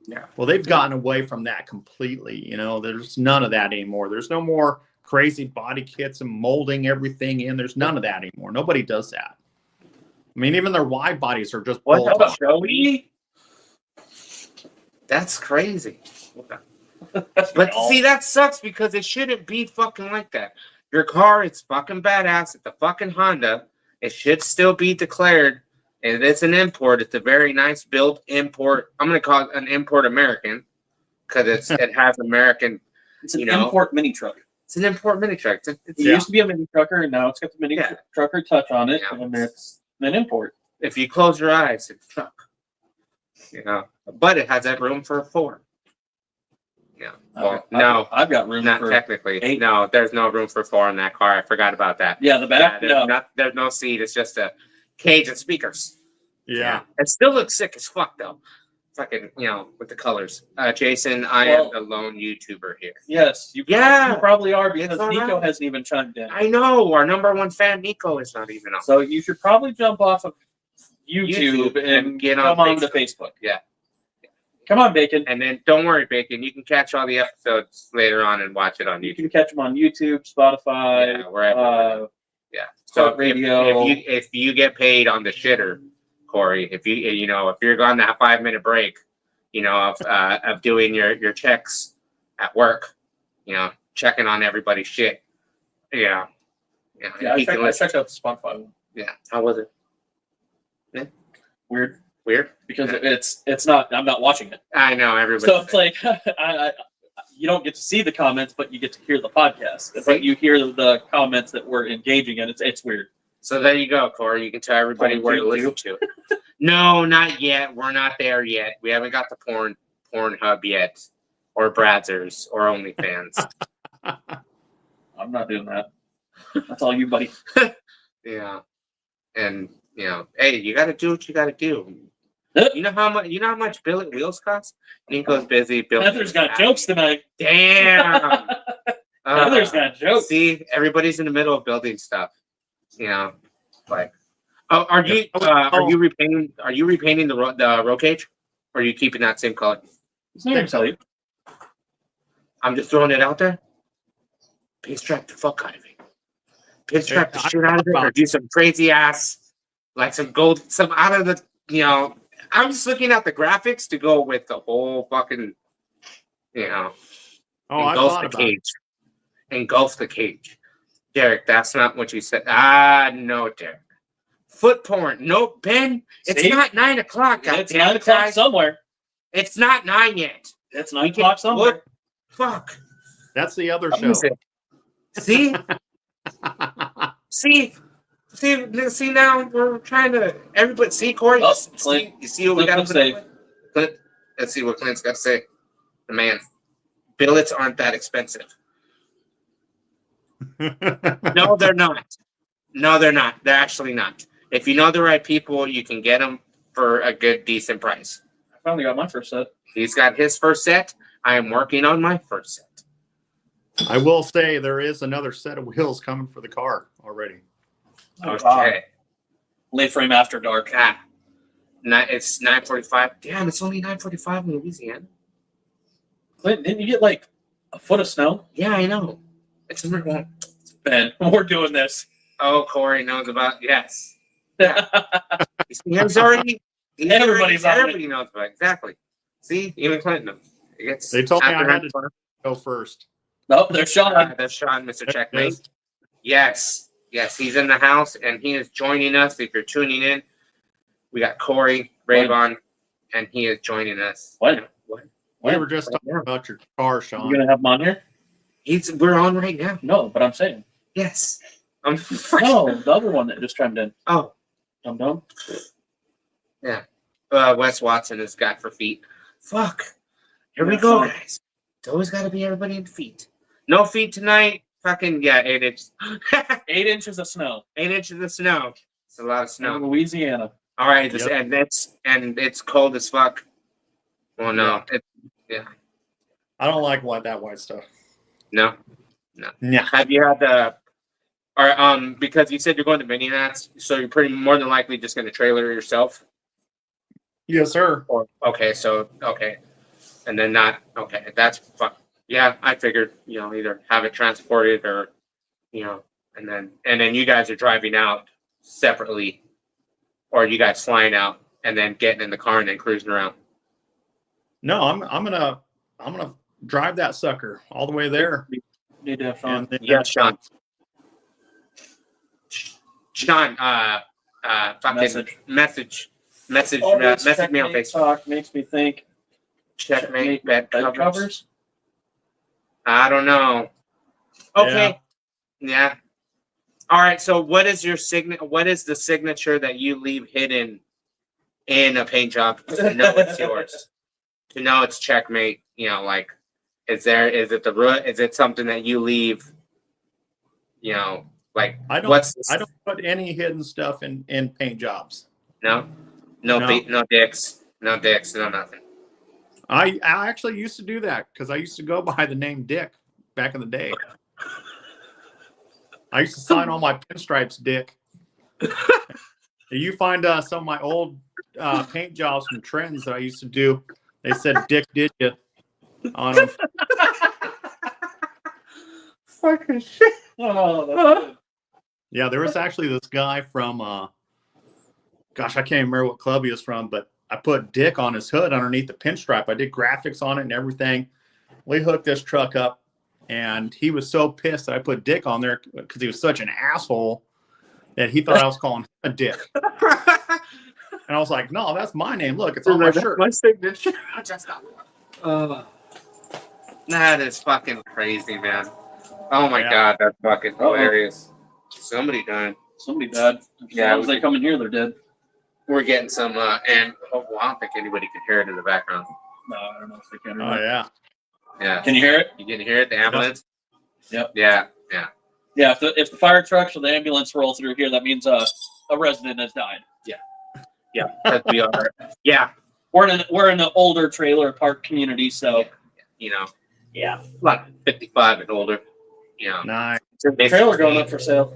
Yeah. Well, they've gotten away from that completely. There's none of that anymore. There's no more crazy body kits and molding everything in. There's none of that anymore. Nobody does that. Even their wide bodies are just what bolt the on. Joey? That's crazy. But see, that sucks because it shouldn't be fucking like that. Your car is fucking badass. It's a fucking Honda. It should still be declared. And it's an import. It's a very nice built import. I'm going to call it an import American. because it has American. It's an You know? import mini truck. It's an import mini truck. It's It used to be a mini trucker, and now it's got the mini Yeah. trucker touch on it, Yeah. and it's an import. If you close your eyes, it's a truck. You know, but it has that room for 4. Yeah. Well, no, I've got room not for technically. 8. No, there's no room for 4 in that car. I forgot about that. Yeah, the back. there's, No. there's no seat. It's just a cage and speakers. Yeah. It still looks sick as fuck though. Fucking, with the colors. Jason, I am the lone YouTuber here. Yes, you probably are because It's all Nico right. hasn't even chimed in. I know our number 1 fan, Nico, is not even on. So you should probably jump off of YouTube and get on come on to Facebook. Yeah. Come on, Bacon. And then don't worry, Bacon. You can catch all the episodes later on and watch it on You YouTube. can catch them on YouTube, Spotify, Yeah, wherever. Yeah. So radio. if you get paid on the shitter, Corey, if you're on that 5-minute break, of doing your checks at work, checking on everybody's shit, Yeah, I he can checked listen. out the Spotify one. Yeah. How was it? Weird Weird? because it's not. I'm not watching it, I know everybody. so it's like you don't get to see the comments, but you get to hear the podcast. But you hear the comments that we're engaging in. It's weird. So there you go, Corey. You can tell everybody Porn where to too, listen to. No, not yet. We're not there yet. We haven't got the Pornhub yet, or Brazzers, or OnlyFans. I'm not doing that. That's all you, buddy. Yeah, and hey, you got to do what you got to do. You know how much billet wheels cost? Nico's busy building. Heather's got jokes tonight. Damn. Heather's got jokes. See, everybody's in the middle of building stuff. Like, are you repainting? Are you repainting the roll cage, or are you keeping that same color? It's not even tell you. I'm just throwing it out there. Pinstripe the fuck out of it. Pinstripe the shit out of it, or do some crazy ass, like some gold, some out of the, I'm just looking at the graphics to go with the whole fucking, I engulf thought the about cage. Engulf the cage. Derek, that's not what you said. No, Derek. Foot porn. No, Ben. It's See? not 9 o'clock. It's goddamn 9 it, o'clock guys. somewhere. It's not 9 yet. It's 9 o'clock somewhere. What? Fuck. That's the other What show. is it? See? See now we're trying to everybody see Corey. Oh, You see what we got to say. Clint, let's see what Clint's got to say. The man. Billets aren't that expensive. No, they're not. No, they're not. They're actually not. If you know the right people, you can get them for a good, decent price. I finally got my first set. He's got his first set. I am working on my first set. I will say there is another set of wheels coming for the car already. Okay. Late frame after dark. It's 9:45. Damn, it's only 9:45 in Louisiana. Clint, didn't you get like a foot of snow? Yeah, I know. It's a one. Ben, we're doing this. Oh, Corey knows about yes. Yeah. He's already. Everybody knows about it. Exactly. See, even Clinton knows. They told me I after had to 9:45. go first. Nope, there's Sean. That's Sean, Mr. Checkmate. Yes, he's in the house and he is joining us. If you're tuning in, we got Corey Raybon, and he is joining us. What? We were just talking about your car, Sean. You gonna have him on here? We're on right now. No, but I'm saying. Yes. No, the other one that just chimed in. Oh, Dum dum. Wes Watson has got for feet. Fuck. Here we go, guys. It's always got to be everybody in feet. No feet tonight. Fucking 8 inches. 8 inches of snow. 8 inches of snow. It's a lot of snow. In Louisiana. All right, Yep. and it's cold as fuck. Well, no, I don't like that white stuff. no. Yeah. Have you had because you said you're going to Minneapolis, so you're pretty more than likely just going to trailer yourself. Yes, sir. Okay, and then not okay. That's fun. Yeah, I figured either have it transported or and then you guys are driving out separately, or you guys flying out and then getting in the car and then cruising around. No, I'm gonna drive that sucker all the way there. Need to have Sean. And then- Yeah, Sean. Sean, fucking message Oh, message me on Facebook. Talk makes me think. Checkmate bed Bed covers. covers. I don't know. Okay. Yeah. All right. So, what is your What is the signature that you leave hidden in a paint job to know it's yours? To know it's Checkmate. You know, like, is it the root? Is it something that you leave? You know, like I don't. what's I don't put any hidden stuff in paint jobs. no No. no dicks, no nothing. I actually used to do that because I used to go by the name Dick back in the day. I used to sign all my pinstripes Dick. You find some of my old paint jobs from Trends that I used to do. They said Dick did you on them. Fucking shit. Oh, that's good. Yeah, there was actually this guy from, gosh, I can't remember what club he was from, but I put Dick on his hood underneath the pinstripe. I did graphics on it and everything. We hooked this truck up, and he was so pissed that I put Dick on there because he was such an asshole that he thought I was calling him a dick. And I was like, no, that's my name. Look, it's on my shirt. My signature. That is fucking crazy, man. Oh my Yeah. god, that's fucking hilarious. Somebody died. Somebody died. Yeah, As they come in here, they're dead. We're getting some, and well, I don't think anybody can hear it in the background. No, I don't know if they can. Or Oh, not. yeah. Yeah. Can you hear it? You can hear it, the ambulance? Yep. Yeah. Yeah. If the fire trucks or the ambulance roll through here, that means a resident has died. Yeah. Because we are, yeah, We're in an older trailer park community, so you know, yeah. like 55 and older. You know, Nice. Trailer going up for sale.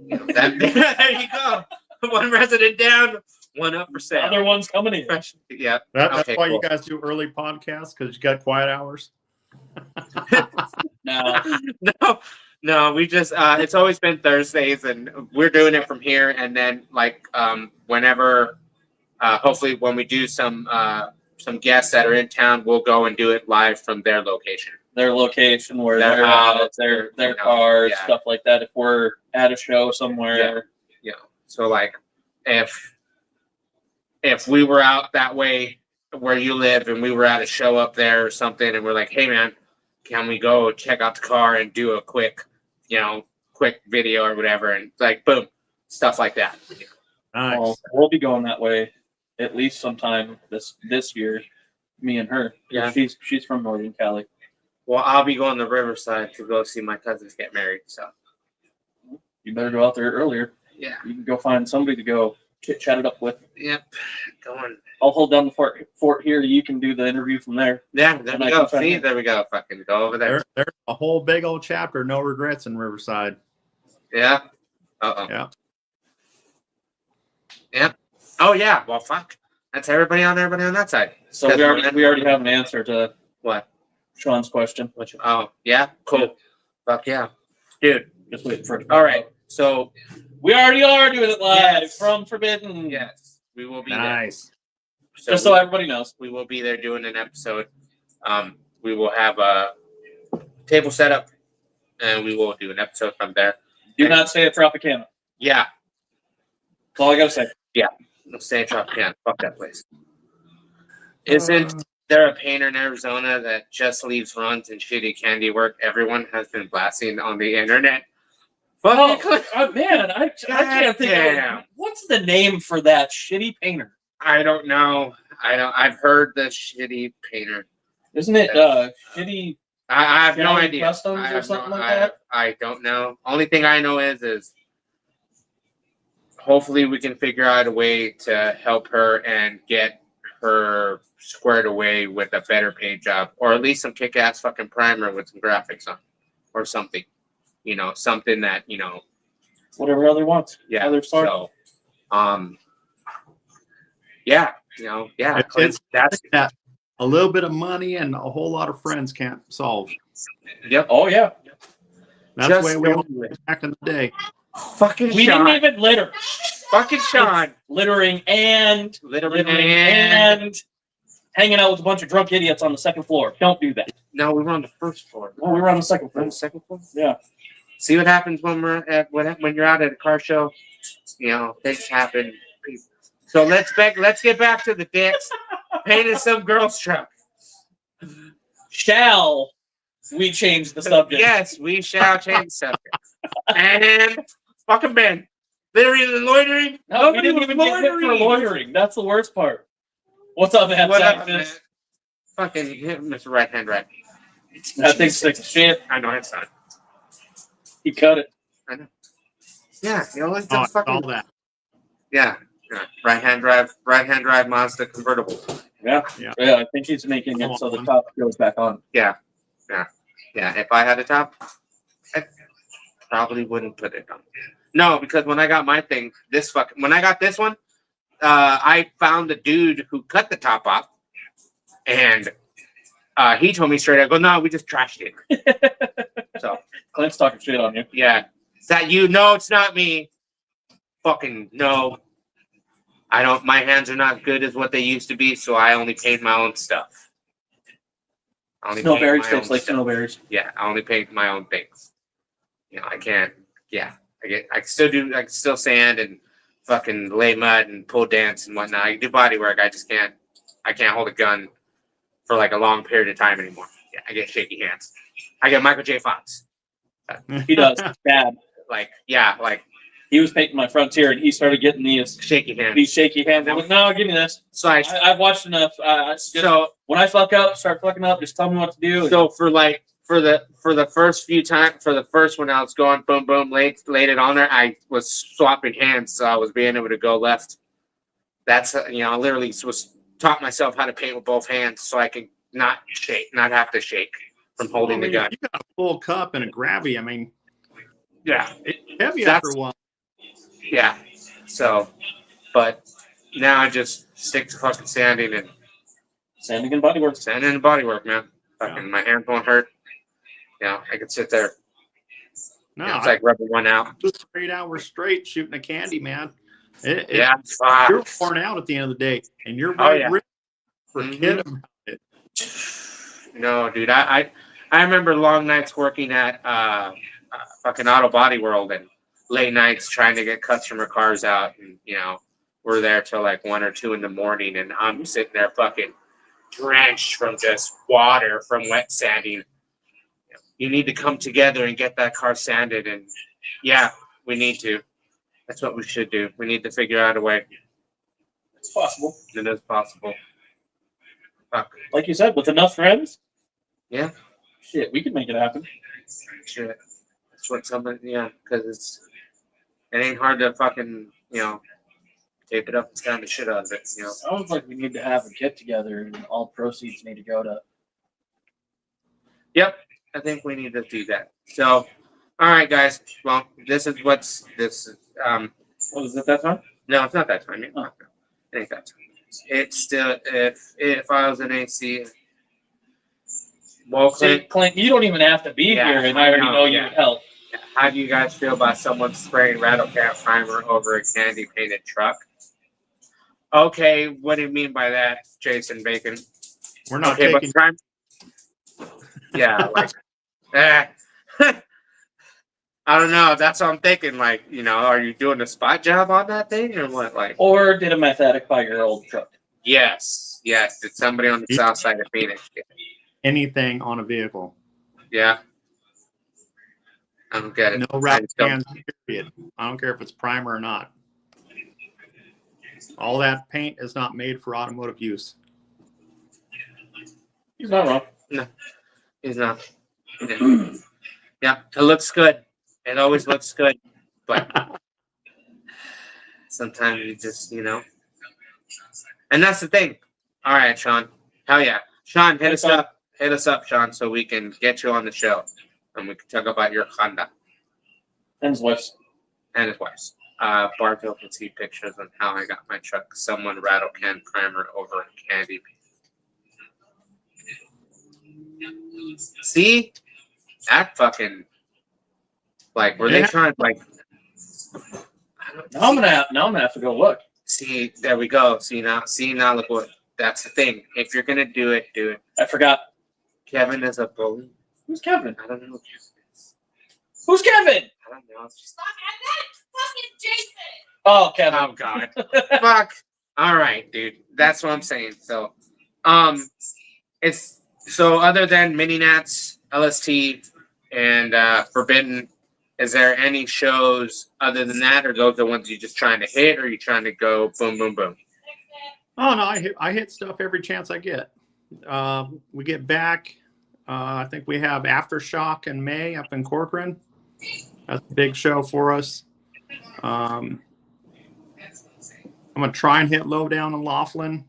You know, there you go. One resident down, one up for sale. Other one's coming in. Yeah. That's Okay, why cool. you guys do early podcasts, because you got quiet hours. No. No, we just it's always been Thursdays, and we're doing it from here, and then like whenever hopefully when we do some guests that are in town, we'll go and do it live from their location. Their location, where Their they're house, at, their you know, cars, yeah. stuff like that. If we're at a show somewhere, You know, so like if we were out that way where you live and we were at a show up there or something, and we're like, hey man, can we go check out the car and do a quick video or whatever, and like boom, stuff like that. Nice. well, we'll be going that way at least sometime this year. Me and her. Yeah. She's from Northern Cali. Well, I'll be going to Riverside to go see my cousins get married. So You better go out there earlier. yeah, You can go find somebody to go chat it up with. yep, going. I'll hold down the fort here. You can do the interview from there. Yeah, there And we I go. can find See, it. there we go. Fucking go over there. There's a whole big old chapter, no regrets in Riverside. Yeah. Uh-oh. Yeah. Yeah. Oh yeah. Well, fuck. That's everybody on that side. So we already have an answer to What? Sean's question. Oh yeah. Cool. Yeah. Fuck yeah, dude. Just waiting for it. All right. So We already are doing it live Yes. from Forbidden. yes, we will be Nice. there. Just so everybody knows. we will be there doing an episode. We will have a table set up, and we will do an episode from there. Do not stay at Tropicana. Yeah. That's all I gotta say. No, stay in Tropicana. Fuck that place. Isn't there a painter in Arizona that just leaves runs and shitty candy work? Everyone has been blasting on the internet. Oh, Fuck. man, I can't think Goddamn. of what's the name for that shitty painter. I don't know. I've heard the shitty painter. Isn't it shitty? I have no Valley idea. Customs I or have something no, like that? I don't know. Only thing I know is hopefully we can figure out a way to help her and get her squared away with a better paint job, or at least some kick-ass fucking primer with some graphics on, or something. You know, something that Whatever other wants. yeah. Other start. So, yeah, yeah. It's That's that a little bit of money and a whole lot of friends can't solve. yep. Oh yeah. That's Just the way we don't all do it. back in the day. Fucking We Sean. didn't even litter. Fucking Sean. Littering and Literally. and hanging out with a bunch of drunk idiots on the second floor. Don't do that. No, we were on the first floor. Oh, we were on the second We're on floor. the second floor. Yeah. See what happens when when you're out at a car show. Things happen. So let's get back to the dicks. Painted some girl's truck. shall we change the subject? Yes, we shall change the subject. And fucking Ben, literally loitering. No, we Nobody didn't was even get hit for loitering. That's the worst part. What's up, man? What up, man? Fucking hit Mr. Right Hand Right. That thing sticks to shit. I know it's not. He cut it. Yeah, you know, it's Oh, just fucking. all that. Yeah, right hand drive Mazda convertible. Yeah. Yeah. I think he's making it so the top goes back on. Yeah. If I had a top, I probably wouldn't put it on. No, because when I got my thing, when I got this one, I found the dude who cut the top off, and he told me straight up, "Go, no, we just trashed it." So Clint's talking shit on you. yeah, is that you? No, it's not me. Fucking no. I don't. My hands are not good as what they used to be, so I only paint my own stuff. Snowberries tastes like snowberries. Yeah, I only paint my own things. You know, I can't. Yeah, I can still sand and fucking lay mud and pull dance and whatnot. I can do body work. I just can't. I can't hold a gun for like a long period of time anymore. Yeah, I get shaky hands. I get Michael J. Fox. He does. Bad. Like He was painting my frontier and he started getting these shaky hands. shaky hands. I'm like, no, give me this. So I've watched enough. When I start fucking up, just tell me what to do. So for the first few times, for the first one I was going boom boom laid it on there, I was swapping hands, so I was being able to go left. That's I literally was taught myself how to paint with both hands, so I could not have to shake from holding the gun. You got a full cup and a grabby. I mean, Yeah, it's heavy after a while. yeah. So, but now I just stick to fucking sanding and bodywork, man. Fucking my hands won't hurt. I could sit there. No, It's like rubbing one out. just 8 hours straight shooting a candy, man. Yeah, You're worn out at the end of the day, and you're forget about it. No, dude. I remember long nights working at fucking Auto Body World and late nights trying to get customer cars out, and we're there till like 1 or 2 in the morning, and I'm sitting there fucking drenched from just water from wet sanding. You need to come together and get that car sanded, and yeah, we need to. That's what we should do. We need to figure out a way. It's possible. It is possible. Fuck. Like you said, with enough friends. Yeah. Shit, we can make it happen. Shit. That's what because it ain't hard to fucking, tape it up and stand the shit out of it, Sounds like we need to have a get together and all proceeds need to go to. Yep. I think we need to do that. So, all right, guys. Well, this is. What is it that time? No, it's not that time. It ain't that time. It's still, if I was an AC. Well, Clint, you don't even have to be here, and I already know you would help. How do you guys feel about someone spraying rattle can primer over a candy painted truck? Okay, what do you mean by that, Jason Bacon? We're not okay, taking. Yeah, like, I don't know. That's what I'm thinking. Like, are you doing a spot job on that thing or what? Like, or did a meth addict buy your old truck? Yes. Did somebody on the south side of Phoenix get it? Anything on a vehicle? Yeah. I don't get it. No rattle cans, period. I don't care if it's primer or not. All that paint is not made for automotive use. He's not wrong. No, he's not. Yeah, it looks good. It always looks good, but sometimes you just, And that's the thing. All right, Sean. Hell yeah, Sean, hit us up. Hit us up, Sean, so we can get you on the show, and we can talk about your Honda and his wife's. Bartow can see pictures on how I got my truck. Someone rattle can primer over a candy. See? That fucking were they trying Now I'm gonna have to go look. See, there we go. See now look what that's the thing. If you're gonna do it, do it. I forgot. Kevin is a bully. Who's Kevin? I don't know who Kevin is. Who's Kevin? I don't know. Fucking Jason. Oh, Kevin. Oh God. Fuck. All right, dude. That's what I'm saying. So, it's So other than Mini Nats, LST, and Forbidden, is there any shows other than that, or those the ones you just trying to hit, or you trying to go boom, boom, boom? Oh no, I hit stuff every chance I get. We get back. I think we have Aftershock in May up in Corcoran. That's a big show for us. I'm gonna try and hit Lowdown in Laughlin.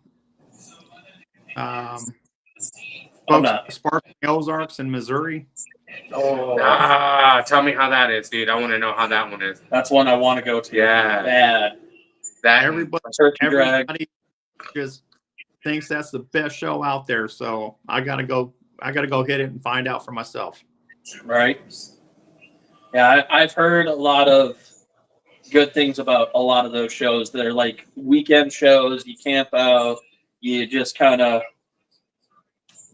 Folks, Sparkling Ozarks in Missouri. Tell me how that is, dude. I want to know how that one is. That's one I want to go to. Yeah. Bad. That Turkey drag. Everybody just thinks that's the best show out there. So I gotta go hit it and find out for myself. Right. Yeah, I've heard a lot of good things about a lot of those shows. They're like weekend shows. You camp out. You just kind of.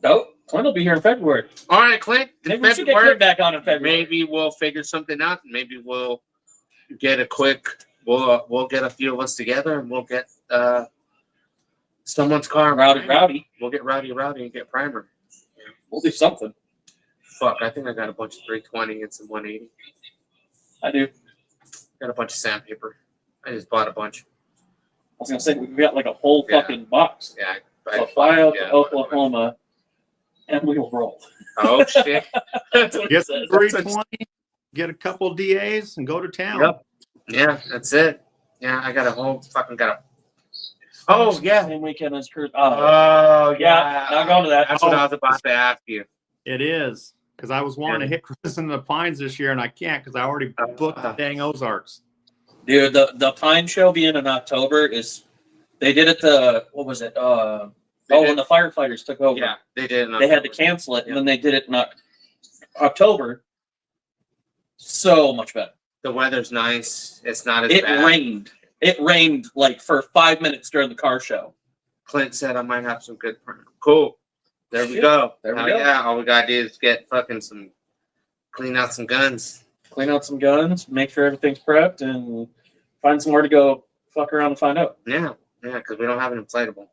Oh, Clint will be here in February. All right, Clint. Maybe we should get Clint back on in February. Maybe we'll figure something out. Maybe we'll get a quick. We'll get a few of us together and we'll get someone's car. Rowdy. We'll get Rowdy and get Primer. We'll do something. Fuck, I think I got a bunch of 320 and some 180. I do. Got a bunch of sandpaper. I just bought a bunch. I was gonna say we got like a whole fucking box. Yeah. So fly out to Oklahoma, and we will roll. Oh shit! That's what it Get says. 320, get a couple DAs, and go to town. Yep. Yeah, that's it. Yeah, I got a whole fucking Oh yeah. Same weekend as Kurt. Oh yeah. Not going to that. That's what I was about to ask you. It is because I was wanting to hit Chris in the Pines this year, and I can't because I already booked the dang Ozarks. Dude, the Pine Show being in October is. They did it to what was it? When the firefighters took over. Yeah, they did. They had to cancel it, and then they did it in October. So much better. The weather's nice. It's not as It bad. rained. It rained like for 5 minutes during the car show. Clint said I might have some good. Cool. There we go. There we Hell go. Yeah, all we gotta do is get fucking clean out some guns. Clean out some guns, make sure everything's prepped, and find somewhere to go fuck around and find out. Yeah, because we don't have an inflatable.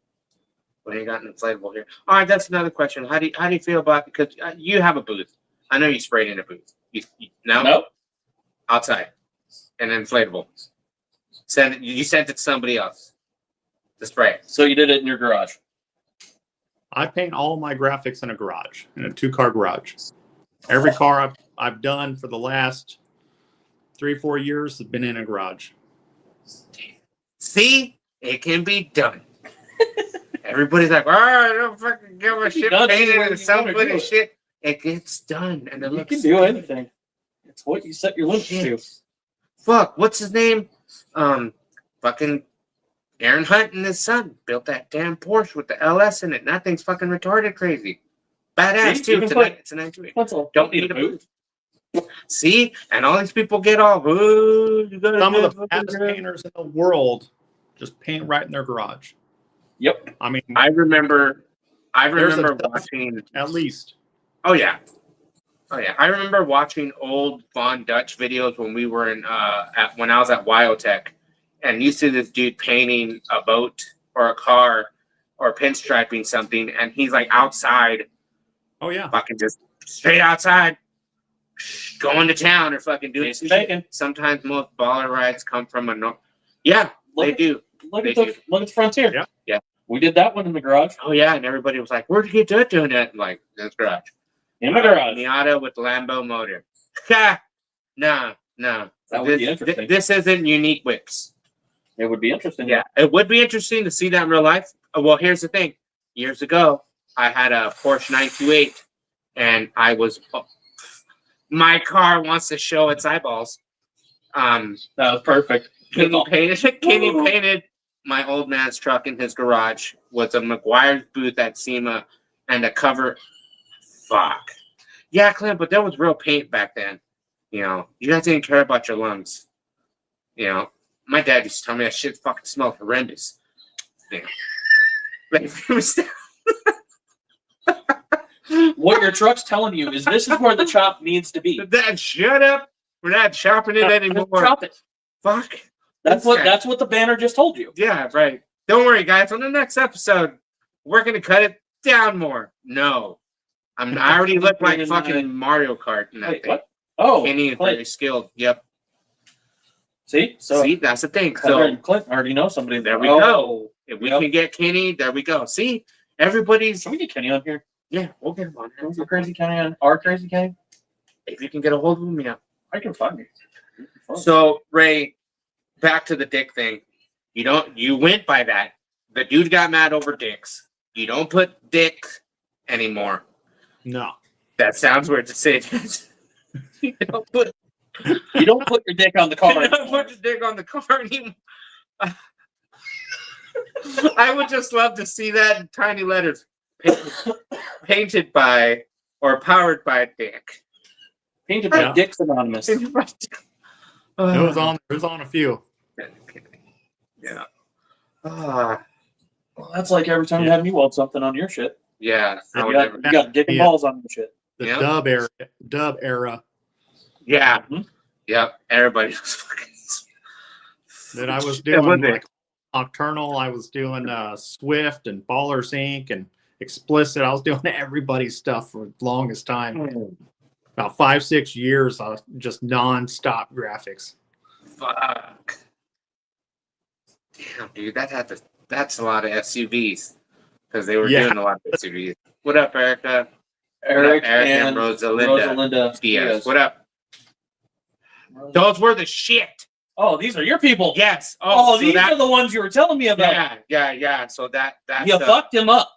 We ain't got an inflatable here. All right, that's another question. How do you feel about because you have a booth? I know you sprayed in a booth. No, Nope. outside, an inflatable. You sent it to somebody else to spray it. So you did it in your garage. I paint all my graphics in a garage, in a 2-car garage. Every car I've done for the last 3-4 years has been in a garage. See, it can be done. Everybody's like, "Oh, I don't fucking give a shit." done Painted anywhere and you wanna do somebody it. shit. It gets done, and it You looks can do anything. It's what you set your limits to. Fuck, what's his name? Fucking Aaron Hunt and his son built that damn Porsche with the LS in it. And that thing's fucking retarded crazy. Badass See, too. you can put- It's a 928. Pencil. Don't need a booth. See, and all these people get all. Ooh, you gotta Some do of the fucking best good." painters in the world just paint right in their garage. Yep. I mean, I remember There's a- watching. at least. Oh yeah. I remember watching old Von Dutch videos when we were when I was at Wyotech, and you see this dude painting a boat or a car or pinstriping something, and he's like outside, Oh yeah. fucking just straight outside, going to town or fucking doing It's some bacon. shit. Sometimes most baller rides come from Yeah, they do. Look They at the do. Frontier. Yeah. Yeah. We did that one in the garage. Oh yeah, and everybody was like, "Where'd you get that doing that?" I'm like, "That's garage." In the garage. Miata with Lambo motor. Ha! No. That would be interesting. This isn't unique whips. It would be interesting. Yeah, it would be interesting to see that in real life. Well, here's the thing. Years ago, I had a Porsche 928, and I was. My car wants to show its eyeballs. That was perfect. Kenny painted my old man's truck in his garage with a McGuire's booth at SEMA and a cover. Fuck. Yeah, Clint, but there was real paint back then. You know, you guys didn't care about your lungs. You know, my dad used to tell me that shit fucking smelled horrendous. You know. Like, it was- What your truck's telling you is this is where the chop needs to be. Dad, shut up. We're not chopping it anymore. Chop it. Fuck. That's what the banner just told you. Yeah, right. Don't worry, guys. On the next episode, we're going to cut it down more. No. I already look like fucking Mario Kart in that Wait, thing. what? Oh, Kenny is Clint. very skilled. Yep. See? So See, that's the thing. Heather So and Clint already know somebody. there we Oh, go. If we Yep. can get Kenny, there we go. See, everybody's Can we get Kenny on here? yeah. We'll get him on Can we here. get Crazy Kenny on? Our Crazy Kenny? If you can get a hold of him, yeah. I can find you. So Ray, back to the dick thing. You went by that. The dude got mad over dicks. You don't put dick anymore. No. That sounds weird to say. You don't put You don't put your dick on the car. you don't put your dick on the car anymore. I would just love to see that in tiny letters. Painted by or powered by dick. Painted by Yeah. Dicks Anonymous. It was on a few. Yeah. Ah, Well, that's like every time you have me weld something on your shit. yeah. I You would got, never. you got dick and Yeah. balls on your shit. The Yeah. dub era. Yeah. Mhm. Yep. Everybody was fucking. That I was Yeah, doing was it? like Nocturnal. I was doing Swift and Ballers Inc. and Explicit. I was doing everybody's stuff for the longest time. About 5-6 years. I was just non-stop graphics. Fuck. Damn, dude, that's a lot of SUVs because they were Yeah. doing a lot of SUVs. What up, Erica? Eric, What up, Eric and Rosalinda Diaz. Diaz. What up? Those were the shit. Oh, these are your people. Yes. Oh, so these that, are the ones you were telling me about. yeah. So that's You fucked him up.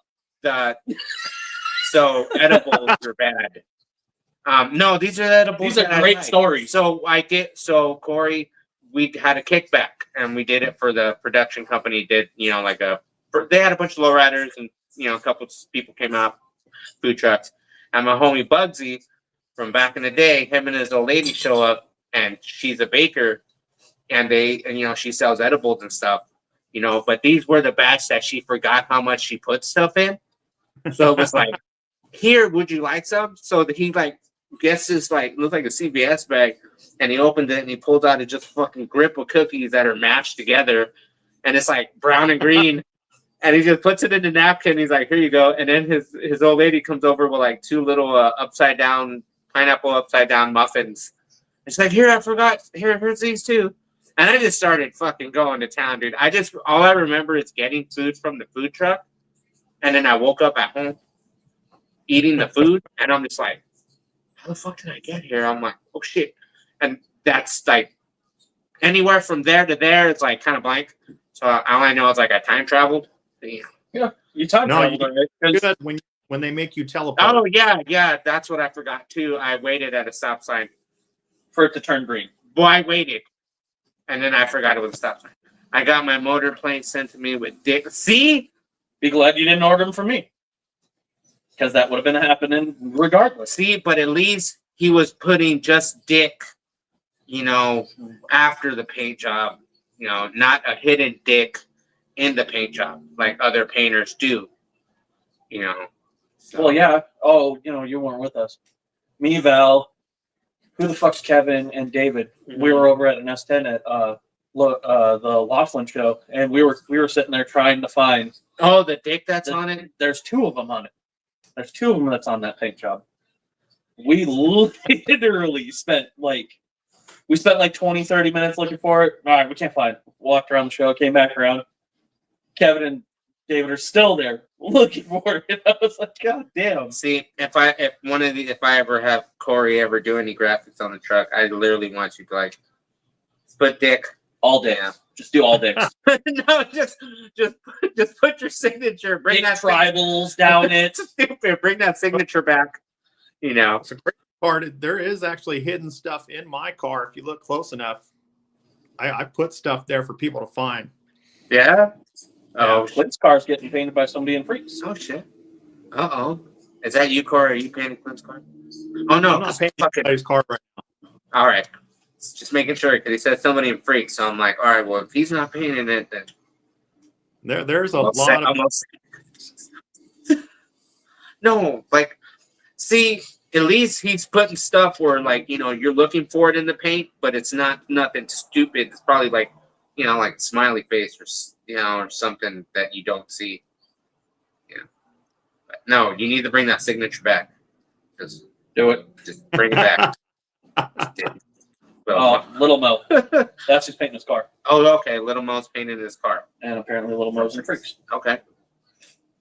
so edibles are bad. No, these are edibles. These are that I great like. stories. So Corey, we had a kickback and we did it for the production company. Did they had a bunch of lowriders and a couple of people came out, food trucks, and my homie Bugsy from back in the day, him and his old lady show up and she's a baker and she sells edibles and stuff, but these were the batch that she forgot how much she put stuff in. So it was like, here, would you like some? So that he gets this looked like a CVS bag, and he opened it and he pulled out a just fucking grip of cookies that are mashed together, and it's like brown and green, and he just puts it in the napkin. He's like, here you go. And then his old lady comes over with like two little pineapple upside down muffins. It's like, here, I forgot. Here's these two. And I just started fucking going to town, dude. All I remember is getting food from the food truck, and then I woke up at home eating the food, and I'm just like, how the fuck did I get here? I'm like, oh shit. And that's like anywhere from there to there, it's like kind of blank. So all I know is like I time traveled. Yeah, you time No, traveled, right? 'Cause- Good when they make you teleport. Oh yeah, that's what I forgot too. I waited at a stop sign. for it to turn green. Boy, I waited, and then I forgot it was a stop sign. I got my motor plane sent to me with dick. See, Be glad you didn't order them from me, because that would have been happening regardless. but at least he was putting just dick, after the paint job, not a hidden dick in the paint job like other painters do, So, Well, yeah. Oh, you weren't with us. Me, Val, who the fuck's Kevin, and David. We were over at an S10 at the Laughlin show, and we were sitting there trying to find. Oh, the dick that's on it. There's two of them on it. There's two of them that's on that paint job. We literally spent like 20, 30 minutes looking for it. All right, we can't find it. Walked around the show, came back around. Kevin and David are still there looking for it. I was like, God damn. See, if I ever have Corey ever do any graphics on the truck, I literally want you to put dick. All day. Yeah. Just do all dicks. No, just put your signature. Bring Big that tribals down it. Stupid. Bring that signature back. It's a great part. There is actually hidden stuff in my car. If you look close enough, I put stuff there for people to find. Yeah. Oh, Clint's car's getting painted by somebody in Freaks. oh shit. Uh-oh. Is that you, Corey? Are you painting Clint's car? Oh no. I'm not 'cause painting fucking- anybody's car right all right. Just making sure because he said somebody in Freaks, so I'm like, all right. Well, if he's not painting it, then now. There's a I'll say- lot of No, see, at least he's putting stuff where you're looking for it in the paint, but it's not nothing stupid. It's probably like smiley face or something that you don't see. Yeah. But no, you need to bring that signature back. Just Do it. bring it back. Oh, Little Mo. That's who's painting his car. Oh, okay. Little Mo's painting his car. And apparently Little Mo's in freaks. Okay.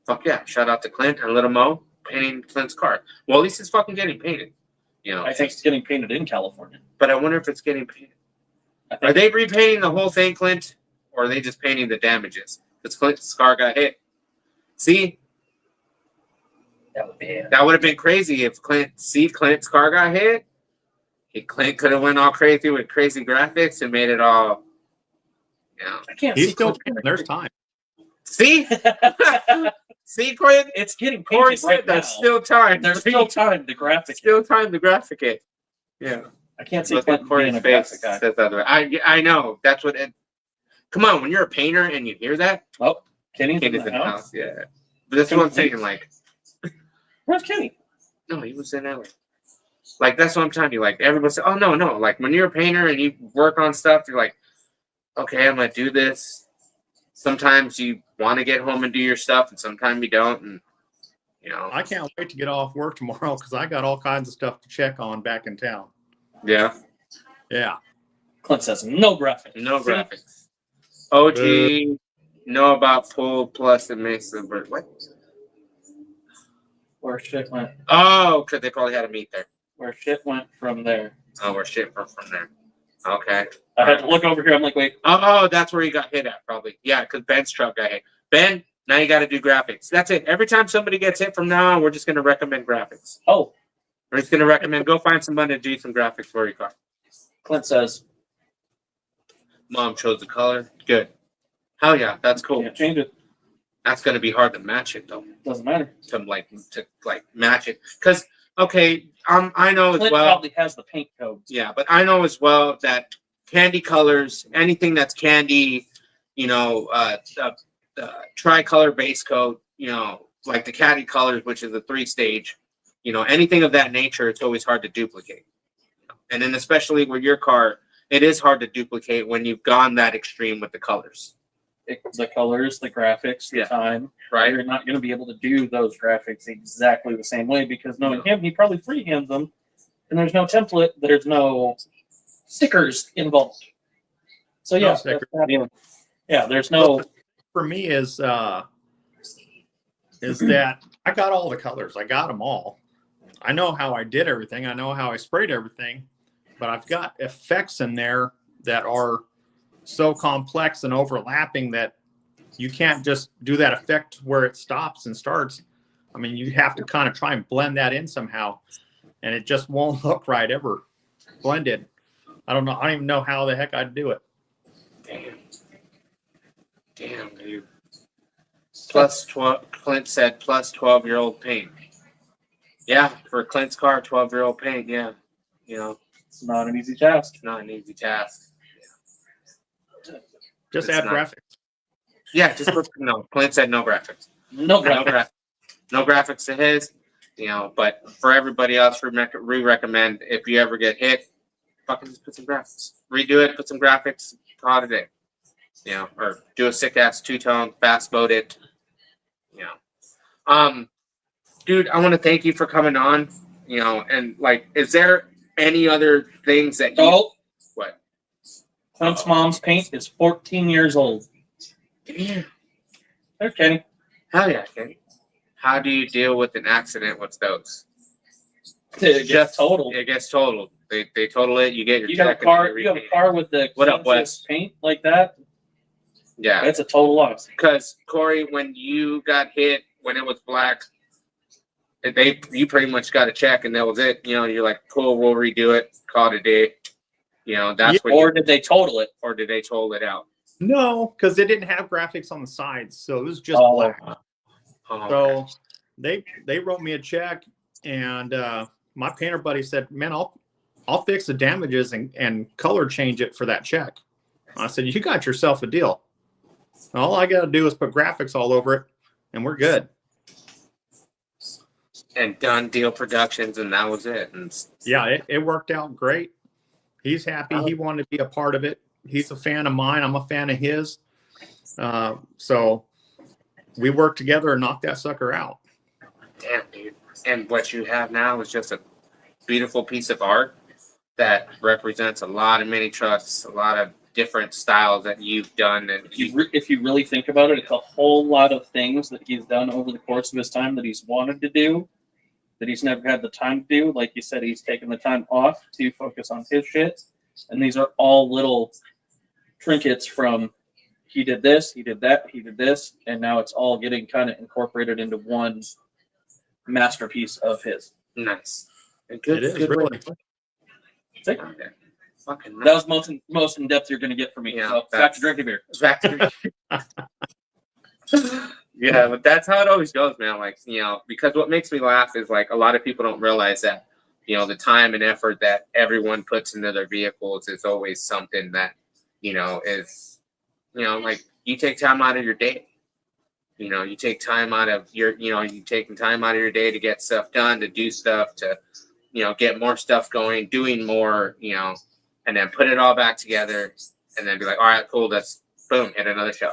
Fuck yeah. Shout out to Clint and Little Mo painting Clint's car. Well, at least it's fucking getting painted. You know. I think it's getting painted in California. But I wonder if it's getting painted. I Are think they repainting the whole thing, Clint? Or are they just painting the damages? Because Clint's car got hit. See? that would be That would have been crazy if Clint's car got hit. Clint could have went all crazy with crazy graphics and made it all, you know. I can't He's see still. Clint There's time. See? See, Clint? It's getting Corey painted said right now. there's still time. There's still time to graphic. Still time to graphic it. Yeah. I can't see Look Clint at being Corey's a face. graphic guy. Says other. I know. That's what it. Come on, when you're a painter and you hear that, Oh, Kenny's Kenny's in the house. Yeah. But that's what I'm thinking, like, Where's Kenny? no, he was in LA. Like, that's what I'm telling you. Like, everybody said, oh, no. Like, when you're a painter and you work on stuff, you're like, okay, I'm going to do this. Sometimes you want to get home and do your stuff, and sometimes you don't. And, you know. I can't wait to get off work tomorrow because I got all kinds of stuff to check on back in town. Yeah. Yeah. Clint says no graphic. No See? graphics. OG, know about Pull Plus and Mesa. What? Where shit went. Oh, because they probably had a meet there. Where shit went from there. Oh, where shit from there. Okay. I had to look over here. I'm like, wait. Oh, that's where he got hit at, probably. Yeah, because Ben's truck got hit. Ben, now you got to do graphics. That's it. Every time somebody gets hit from now on, we're just going to recommend graphics. Oh, We're just going to recommend go find somebody to do some graphics for your car. Clint says Mom chose the color. Good. Hell yeah, that's cool. can't change it. That's going to be hard to match it, though. Doesn't matter. To match it. Because, okay, I know as Clint well. probably has the paint codes. Yeah, but I know as well that candy colors, anything that's candy, you know, tricolor base coat, you know, like the caddy colors, which is a 3-stage, you know, anything of that nature, it's always hard to duplicate. And then especially with your car, it is hard to duplicate when you've gone that extreme with the colors, The colors, the graphics, the Yeah. time. right? You're not going to be able to do those graphics exactly the same way because knowing him, he probably freehands them, and there's no template. There's no stickers involved. So No yeah, stickers. yeah. There's no. For me is that I got all the colors. I got them all. I know how I did everything. I know how I sprayed everything, but I've got effects in there that are so complex and overlapping that you can't just do that effect where it stops and starts. I mean, you have to kind of try and blend that in somehow, and it just won't look right ever blended. I don't know. I don't even know how the heck I'd do it. Damn, dude. Plus 12, Clint said plus 12-year-old paint. Yeah, for Clint's car, 12-year-old paint, yeah. You know, It's not an easy task. not an easy task. Just It's add not. graphics. Yeah, just look, no. Clint said no graphics. No No, graphics. no graphics to his, you know, but for everybody else, we recommend if you ever get hit, fucking just put some graphics. Redo it, put some graphics, call it a day. You know, or do a sick ass 2-tone, fast mode it. You know. Dude, I want to thank you for coming on. You know, and like, is there any other things that you Oh, what? Clint's mom's paint is 14 years old. Damn. There's Kenny. Hell yeah, Kenny. How do you deal with an accident with those? It gets totaled. It gets totaled. They total it. You get your You have a check and car. they You have a repaint it. car with the What up, expensive Wes? paint like that. Yeah, That's a total loss. because Corey, when you got hit, when it was black, you pretty much got a check and that was it. You know, you're like, cool, we'll redo it, call it a day. You know, that's what. Or did they total it? Or did they total it out? No, because they didn't have graphics on the sides, so it was just Oh. black. Oh, So they wrote me a check, and my painter buddy said, "Man, I'll fix the damages and color change it for that check." I said, "You got yourself a deal. All I got to do is put graphics all over it, and we're good." and Done Deal Productions, and that was it. And Yeah, it worked out great. He's happy. He wanted to be a part of it. He's a fan of mine. I'm a fan of his. So we worked together and knocked that sucker out. damn, dude, And what you have now is just a beautiful piece of art that represents a lot of mini trucks, a lot of different styles that you've done. And If you really think about it, it's a whole lot of things that he's done over the course of his time that he's wanted to do, that he's never had the time to do. Like you said, he's taken the time off to focus on his shit. And these are all little trinkets from he did this, he did that, he did this, and now it's all getting kind of incorporated into one masterpiece of his. nice. It is way really. to put That's it. it out there. Fucking That was most in depth you're going to get from me. Yeah, So back to drinking beer. back to yeah, but that's how it always goes, man. Like, because what makes me laugh is like a lot of people don't realize that, the time and effort that everyone puts into their vehicles is always something that, is, like you take time out of your day. You take time out of you taking time out of your day to get stuff done, to do stuff, to, get more stuff going, doing more, and then put it all back together and then be like, all right, cool, let's boom, hit another show.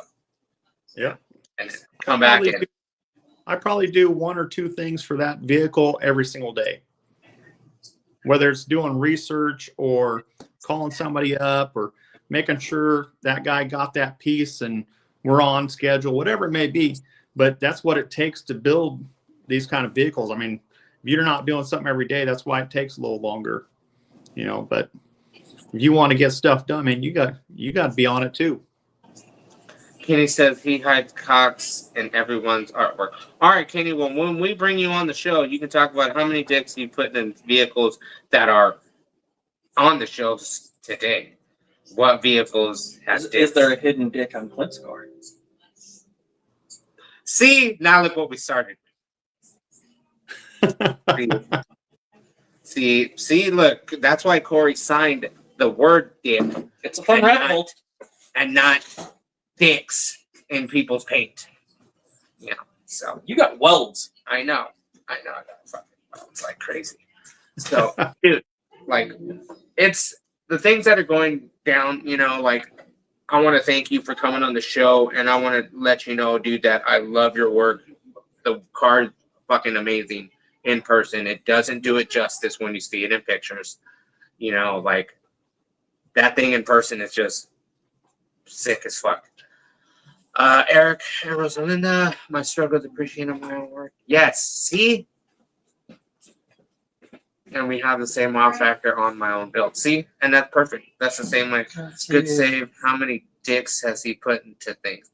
Yeah. And then come back in. I probably do 1 or 2 things for that vehicle every single day. Whether it's doing research or calling somebody up or making sure that guy got that piece and we're on schedule, whatever it may be. But that's what it takes to build these kind of vehicles. I mean, if you're not doing something every day, that's why it takes a little longer, but if you want to get stuff done, man, you got to be on it too. Kenny says he hides Cox in everyone's artwork. All right, Kenny. Well, when we bring you on the show, you can talk about how many dicks you put in vehicles that are on the shows today. What vehicles has dicks? Is there a hidden dick on Clint's car? See, now look what we started. See, look. That's why Corey signed the word dick It's a fun rabbit hole. and not dicks in people's paint. So You got welds. I know. I got fucking welds like crazy. So, dude, like, it's the things that are going down. Like, I want to thank you for coming on the show, and I want to let you know, dude, that I love your work. The car's fucking amazing in person. It doesn't do it justice when you see it in pictures. Like that thing in person is just sick as fuck. Eric and Rosalinda, my struggle is appreciating my own work. Yes, see? And we have the same wow factor on my own build. See? And that's perfect. That's the same way. Good save. How many dicks has he put into things?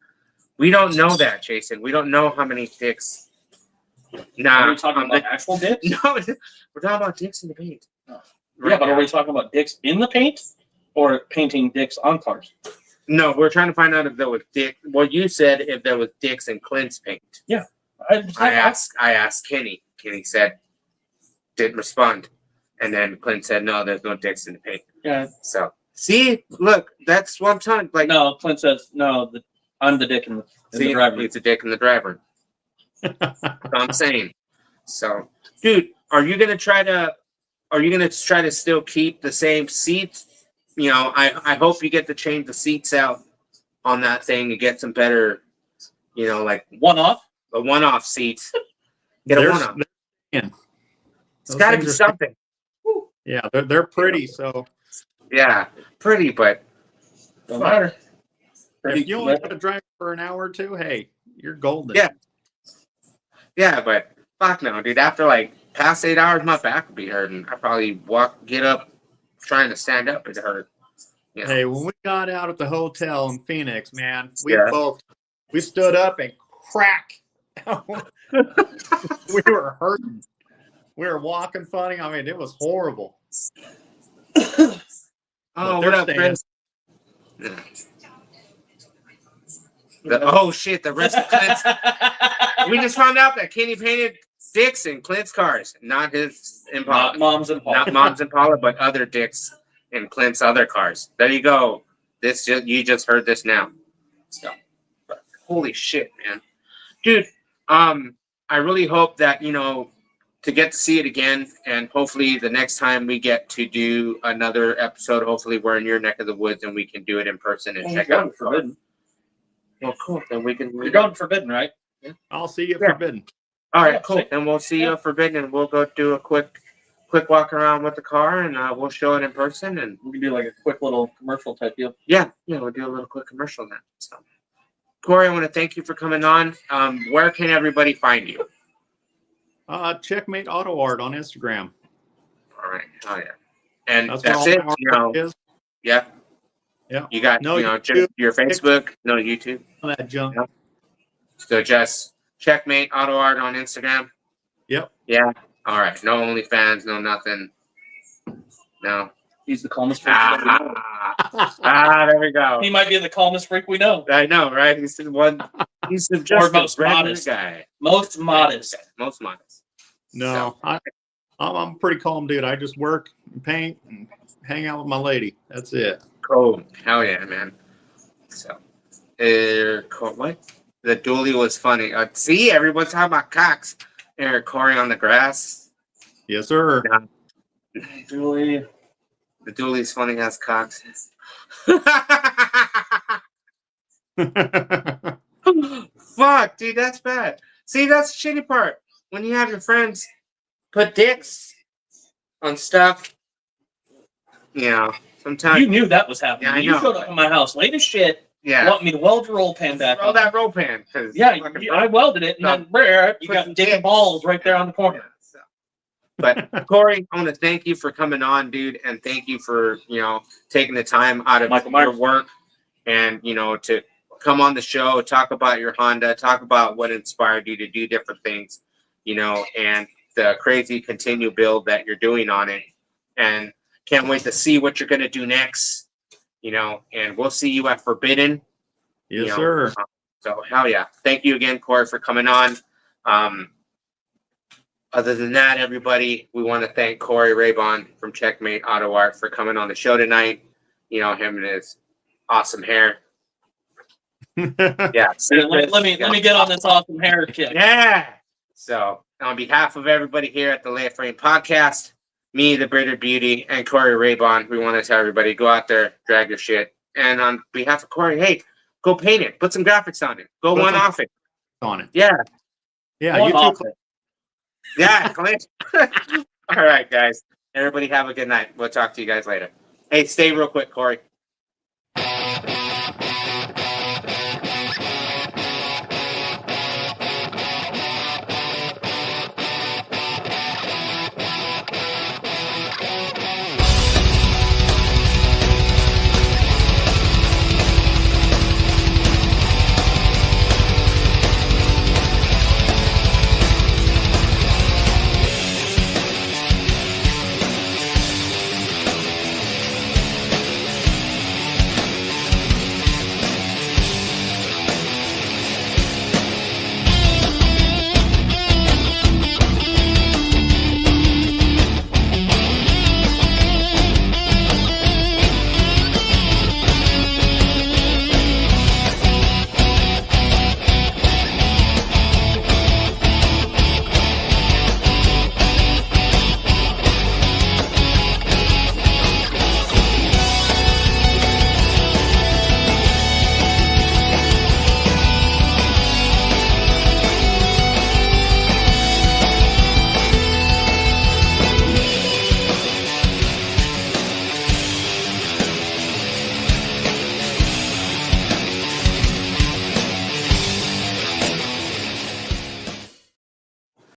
We don't know that, Jason. We don't know how many dicks. Nah. Are we talking about actual dicks? No, we're talking about dicks in the paint. Yeah, but are we talking about dicks in the paint or painting dicks on cars? No, we're trying to find out if there was dick. Well, you said if there was dicks in Clint's paint. I asked Kenny. Kenny said, didn't respond. And then Clint said, no, there's no dicks in the paint. Yeah. So, see, look, that's what I'm telling. Like, No, Clint says, no, I'm the dick in the driver. It's a dick in the driver. That's what I'm saying. So, dude, are you gonna try to still keep the same seats? I hope you get to change the seats out on that thing and get some better, like One-off? a one-off seats. Get a one-off. It's Those got to things be are- something. Yeah, they're pretty. So Yeah, pretty, but Don't matter. if you only got to drive for an hour or two, hey, you're golden. Yeah, but fuck no, dude. After like past 8 hours, my back would be hurting. I probably get up, trying to stand up, it hurt. Hey, when we got out at the hotel in Phoenix, man, we stood up and crack. We were hurting. We were walking funny. I mean, it was horrible. Oh, But what they're up, staying. Chris? Oh shit, the rest of Clint's. We just found out that Kenny painted dicks in Clint's cars, not his Impala. Not Mom's Impala. Not Mom's Impala, but other dicks in Clint's other cars. There you go. You just heard this now. So, but holy shit, man, dude. I really hope that to get to see it again, and hopefully the next time we get to do another episode, hopefully we're in your neck of the woods and we can do it in person and check out. Forbidden. Well, cool. Then we can. You're going Forbidden, right? I'll see you at Yeah. Forbidden. All right, Yeah, cool. sick. Then we'll see you Yeah. at Forbidden, and we'll go do a quick walk around with the car, and we'll show it in person. And We can do like a quick little commercial type deal. yeah, we'll do a little quick commercial on that. So, Corey, I want to thank you for coming on. Where can everybody find you? Checkmate Auto Art on Instagram. All right, oh yeah, and That's that's where it. all my You know, artwork is. yeah, Yeah. you got No just YouTube. your Facebook, no YouTube. All that junk. Yep. So just Checkmate Auto Art on Instagram. Yep. Yeah. All right. No OnlyFans. No nothing. No. He's the calmest freak. we know. There we go. He might be the calmest freak we know. I know, right? He's the one. He's the Or just most regular modest. guy. Most modest. Most modest. No, I'm a pretty calm dude. I just work and paint and hang out with my lady. That's it. Cool. Hell yeah, man. So, what? The dually was funny. See, everyone's talking about cocks. Corey on the grass. Yes, sir. Julie. The dually's funny as cocks. Fuck, dude, that's bad. See, that's the shitty part. When you have your friends put dicks on stuff, you know, sometimes. You knew that was happening. Yeah, I You know. showed up at my house late as shit. Yeah. Want me to weld your roll pan back Throw on. that roll pan. Cause Yeah, fucking I welded it, and then brr, you got dick and balls right there on the corner. So. But Corey, I want to thank you for coming on, dude, and thank you for taking the time out of Michael your Myers. work and to come on the show, talk about your Honda, talk about what inspired you to do different things, and the crazy continue build that you're doing on it, and can't wait to see what you're gonna do next, and we'll see you at Forbidden. Yes, sir. So hell yeah. Thank you again, Corey, for coming on. Other than that, everybody, we want to thank Corey Raybon from Checkmate Auto Art for coming on the show tonight. Him and his awesome hair. Yeah. Let me get on this awesome hair kick. Yeah. So on behalf of everybody here at the Lay Frame Podcast, me, the British Beauty, and Corey Raybon, we want to tell everybody, go out there, drag your shit. And on behalf of Corey, hey, go paint it. Put some graphics on it. Go Put one some- off it. On it. Yeah. Yeah, One you off too. it. Yeah. Clint. All right, guys. Everybody have a good night. We'll talk to you guys later. Hey, stay real quick, Corey.